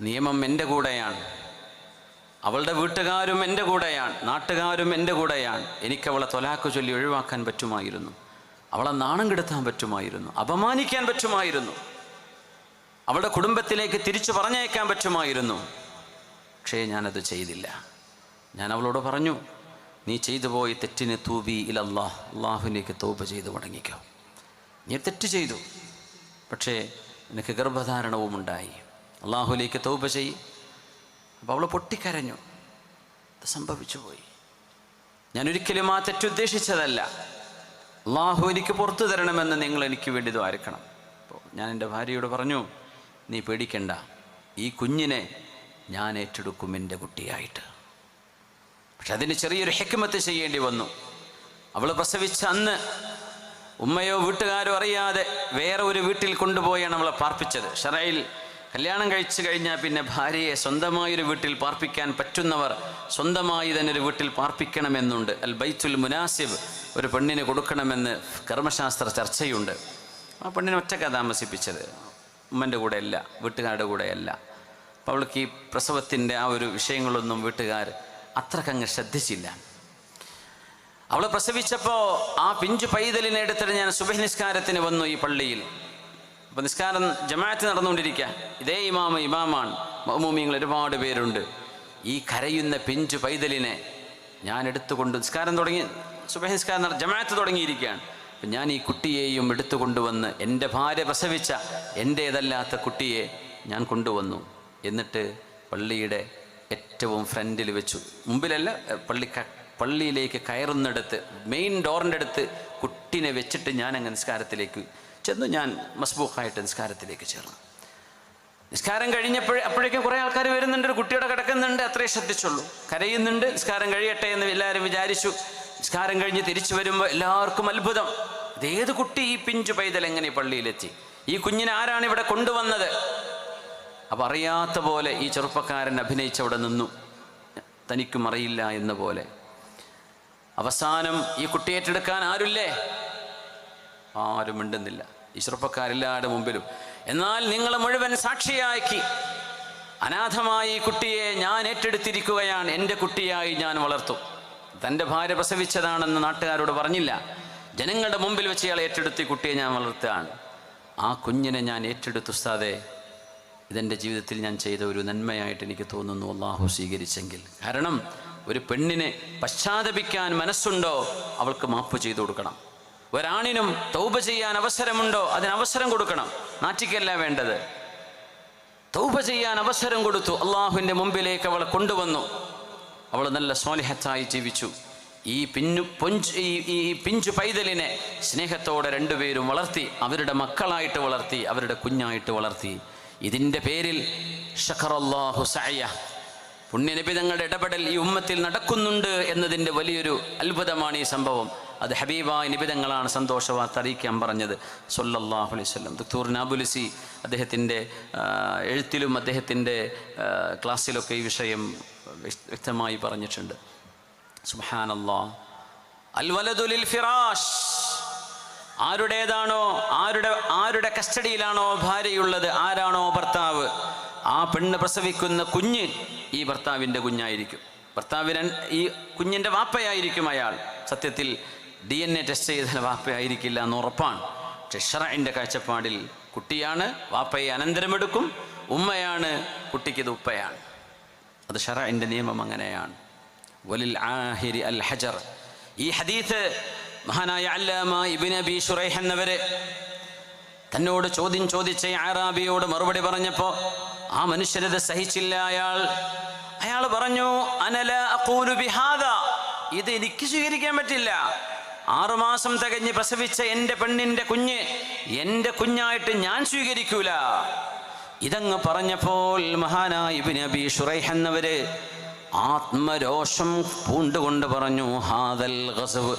നിയമം എൻ്റെ കൂടെയാണ്, അവളുടെ വീട്ടുകാരും എൻ്റെ കൂടെയാണ്, നാട്ടുകാരും എൻ്റെ കൂടെയാണ്. എനിക്കവളെ തൊലാക്ക് ചൊല്ലി ഒഴിവാക്കാൻ പറ്റുമായിരുന്നു, അവളെ നാണം കെടുത്താൻ പറ്റുമായിരുന്നു, അപമാനിക്കാൻ പറ്റുമായിരുന്നു, അവളുടെ കുടുംബത്തിലേക്ക് തിരിച്ചു പറഞ്ഞയക്കാൻ പറ്റുമായിരുന്നു. പക്ഷേ ഞാനത് ചെയ്തില്ല. ഞാൻ അവളോട് പറഞ്ഞു, നീ ചെയ്തു പോയി തെറ്റിന് തൂബി ഇലല്ലാഹ്, അള്ളാഹുവിലേക്ക് തൗബ ചെയ്ത് മടങ്ങിക്കോ. നീ തെറ്റ് ചെയ്തു, പക്ഷേ നിനക്ക് ഗർഭധാരണവും ഉണ്ടായി, അള്ളാഹുലേക്ക് തൗബ ചെയ്. അപ്പോൾ അവൾ പൊട്ടിക്കരഞ്ഞു. അത് സംഭവിച്ചു പോയി. ഞാനൊരിക്കലും ആ തെറ്റുദ്ദേശിച്ചതല്ല. അള്ളാഹു എനിക്ക് പുറത്തു തരണമെന്ന് നിങ്ങൾ എനിക്ക് വേണ്ടി ദ്വാരക്കണം. അപ്പോൾ ഞാൻ എൻ്റെ ഭാര്യയോട് പറഞ്ഞു, നീ പേടിക്കണ്ട, ഈ കുഞ്ഞിനെ ഞാൻ ഏറ്റെടുക്കും എൻ്റെ കുട്ടിയായിട്ട്. പക്ഷെ അതിന് ചെറിയൊരു ഹിക്മത്ത് ചെയ്യേണ്ടി വന്നു. അവൾ പ്രസവിച്ച അന്ന് ഉമ്മയോ വീട്ടുകാരോ അറിയാതെ വേറെ ഒരു വീട്ടിൽ കൊണ്ടുപോയാണ് അവളെ പാർപ്പിച്ചത്. ശറയിൽ കല്യാണം കഴിച്ചു കഴിഞ്ഞാൽ പിന്നെ ഭാര്യയെ സ്വന്തമായൊരു വീട്ടിൽ പാർപ്പിക്കാൻ പറ്റുന്നവർ സ്വന്തമായി തന്നെ ഒരു വീട്ടിൽ പാർപ്പിക്കണമെന്നുണ്ട്. അൽ ബൈത്തുൽ മുനാസിബ് ഒരു പെണ്ണിന് കൊടുക്കണമെന്ന് കർമ്മശാസ്ത്ര ചർച്ചയുണ്ട്. ആ പെണ്ണിനെ ഒറ്റയ്ക്കാണ് താമസിപ്പിച്ചത്, ഉമ്മൻ്റെ കൂടെയല്ല, വീട്ടുകാരുടെ കൂടെയല്ല. അപ്പോൾ അവൾക്ക് ഈ പ്രസവത്തിൻ്റെ ആ ഒരു വിഷയങ്ങളൊന്നും വീട്ടുകാർ അത്രക്കങ്ങ് ശ്രദ്ധിച്ചില്ല. അവളെ പ്രസവിച്ചപ്പോൾ ആ പിഞ്ചു പൈതലിനെ എടുത്തിട്ട് ഞാൻ സുബഹി നിസ്കാരത്തിന് വന്നു ഈ പള്ളിയിൽ. അപ്പോൾ നിസ്കാരം ജമാഅത്ത് നടന്നുകൊണ്ടിരിക്കുക. ഇതേ ഇമാമാണ്, മഅ്മൂമീങ്ങൾ ഒരുപാട് പേരുണ്ട്. ഈ കരയുന്ന പിഞ്ചു പൈതലിനെ ഞാൻ എടുത്തുകൊണ്ട് നിസ്കാരം തുടങ്ങി, സുബഹി നിസ്കാരം ജമാഅത്ത് തുടങ്ങിയിരിക്കുകയാണ്. അപ്പം ഞാൻ ഈ കുട്ടിയെയും എടുത്തു കൊണ്ടുവന്ന്, എൻ്റെ ഭാര്യ പ്രസവിച്ച എൻ്റേതല്ലാത്ത കുട്ടിയെ ഞാൻ കൊണ്ടുവന്നു. എന്നിട്ട് പള്ളിയുടെ ഏറ്റവും ഫ്രണ്ടിൽ വെച്ചു, മുമ്പിലല്ല, പള്ളിയിലേക്ക് കയറുന്നിടത്ത് മെയിൻ ഡോറിൻ്റെ അടുത്ത് കുട്ടീനെ വെച്ചിട്ട് ഞാൻ അങ്ങ് നിസ്കാരത്തിലേക്ക് ചെന്നു. ഞാൻ മസ്ബൂഖായിട്ട് നിസ്കാരത്തിലേക്ക് ചേർന്നു. നിസ്കാരം അപ്പോഴേക്കും കുറേ ആൾക്കാർ വരുന്നുണ്ട്, ഒരു കുട്ടിയുടെ കിടക്കുന്നുണ്ട്, അത്രേ ശ്രദ്ധിച്ചുള്ളൂ. കരയുന്നുണ്ട്, നിസ്കാരം കഴിയട്ടെ എന്ന് എല്ലാവരും വിചാരിച്ചു. നിസ്കാരം കഴിഞ്ഞ് തിരിച്ചു വരുമ്പോൾ എല്ലാവർക്കും അത്ഭുതം, ഇതേത് കുട്ടി, ഈ പിഞ്ചു പൈതൽ എങ്ങനെ പള്ളിയിലെത്തി, ഈ കുഞ്ഞിനെ ആരാണ് ഇവിടെ കൊണ്ടുവന്നത്? അപ്പം അറിയാത്ത പോലെ ഈ ചെറുപ്പക്കാരൻ അഭിനയിച്ചവിടെ നിന്നു, തനിക്കും അറിയില്ല എന്ന പോലെ. അവസാനം ഈ കുട്ടിയെ ഏറ്റെടുക്കാൻ ആരുമില്ലേ? ആരും മിണ്ടുന്നില്ല, ഈ ചെറുപ്പക്കാരെല്ലാവരുടെ മുമ്പിലും. എന്നാൽ നിങ്ങളെ മുഴുവൻ സാക്ഷിയാക്കി, അനാഥമായി ഈ കുട്ടിയെ ഞാൻ ഏറ്റെടുത്തിരിക്കുകയാണ്, എൻ്റെ കുട്ടിയായി ഞാൻ വളർത്തും. തൻ്റെ ഭാര്യ പ്രസവിച്ചതാണെന്ന് നാട്ടുകാരോട് പറഞ്ഞില്ല, ജനങ്ങളുടെ മുമ്പിൽ വെച്ച് ഇയാളെ ഏറ്റെടുത്ത് ഈ കുട്ടിയെ ഞാൻ വളർത്തുകയാണ്. ആ കുഞ്ഞിനെ ഞാൻ ഏറ്റെടുത്തു ഉസ്താദേ, ഇതെൻ്റെ ജീവിതത്തിൽ ഞാൻ ചെയ്ത ഒരു നന്മയായിട്ട് എനിക്ക് തോന്നുന്നു, അള്ളാഹു സ്വീകരിച്ചെങ്കിൽ. കാരണം ഒരു പെണ്ണിന് പശ്ചാത്തപിക്കാൻ മനസ്സുണ്ടോ, അവൾക്ക് മാപ്പ് ചെയ്തു കൊടുക്കണം. ഒരാണിനും തൗബ ചെയ്യാൻ അവസരമുണ്ടോ, അതിന് അവസരം കൊടുക്കണം. നാറ്റിക്കല്ല വേണ്ടത്. തൗബ ചെയ്യാൻ അവസരം കൊടുത്തു, അള്ളാഹുവിൻ്റെ മുമ്പിലേക്ക് അവളെ കൊണ്ടുവന്നു. അവൾ നല്ല സ്വാലിഹത്തായി ജീവിച്ചു. ഈ പിഞ്ചു പൈതലിനെ സ്നേഹത്തോടെ രണ്ടുപേരും വളർത്തി, അവരുടെ മക്കളായിട്ട് വളർത്തി, അവരുടെ കുഞ്ഞായിട്ട് വളർത്തി. ഇതിൻ്റെ പേരിൽ ശഖറല്ലാഹു സഅയ, പുണ്യനബി തങ്ങളുടെ ഇടപെടൽ ഈ ഉമ്മത്തിൽ നടക്കുന്നുണ്ട് എന്നതിൻ്റെ വലിയൊരു അത്ഭുതമാണ് ഈ സംഭവം. അത് ഹബീബായ നിബിതങ്ങളാണ് സന്തോഷവാർത്ത അറിയിക്കാൻ പറഞ്ഞത് സല്ലല്ലാഹു അലൈഹി വസല്ലം. ദക്തൂർ നാബുലുസി അദ്ദേഹത്തിൻ്റെ എഴുത്തിലും അദ്ദേഹത്തിൻ്റെ ക്ലാസ്സിലൊക്കെ ഈ വിഷയം വ്യക്തമായി പറഞ്ഞിട്ടുണ്ട്. സുബ്ഹാനല്ലാഹ്. അൽ വലദു ലിൽ ഫിറാഷ്, ആരുടേതാണോ, ആരുടെ കസ്റ്റഡിയിലാണോ ഭാര്യയുള്ളത്, ആരാണോ ഭർത്താവ്, ആ പെണ്ണ് പ്രസവിക്കുന്ന കുഞ്ഞ് ഈ ഭർത്താവിൻ്റെ കുഞ്ഞായിരിക്കും. ഭർത്താവിന് ഈ കുഞ്ഞിൻ്റെ വാപ്പയായിരിക്കും അയാൾ. സത്യത്തിൽ DNA ടെസ്റ്റ് ചെയ്താൽ വാപ്പയായിരിക്കില്ല എന്ന് ഉറപ്പാണ്. പക്ഷെ ശറഇൻ്റെ കാഴ്ചപ്പാടിൽ കുട്ടിയാണ്, വാപ്പയെ അനന്തരമെടുക്കും, ഉമ്മയാണ്, കുട്ടിക്കിത് ഉപ്പയാണ്. അത് ശറഇൻ്റെ നിയമം അങ്ങനെയാണ്. വലിൽ ആഹിരി അൽ ഹജർ, ഈ ഹദീത്ത് മഹാനായ അല്ലാമ ഇബ്നു അബീ ശുറൈഹ് എന്നവര് തന്നോട് ചോദ്യം ചോദിച്ച അറാബിയോട് മറുപടി പറഞ്ഞപ്പോൾ ആ മനുഷ്യനത് സഹിച്ചില്ല. അയാൾ പറഞ്ഞു, അനല അഖൂലു ബിഹാദാ, ഇത് എനിക്ക് സ്വീകരിക്കാൻ പറ്റില്ല. 6 മാസം തികഞ്ഞ് പ്രസവിച്ച എൻ്റെ പെണ്ണിൻ്റെ കുഞ്ഞ് എൻ്റെ കുഞ്ഞായിട്ട് ഞാൻ സ്വീകരിക്കൂല. ഇതങ്ങ് പറഞ്ഞപ്പോൾ മഹാനായ ഇബ്നു അബീ ശുറൈഹ് എന്നവര് ആത്മരോഷം പൂണ്ടുകൊണ്ട് പറഞ്ഞു, ഹാദൽ ഗസ്വ്,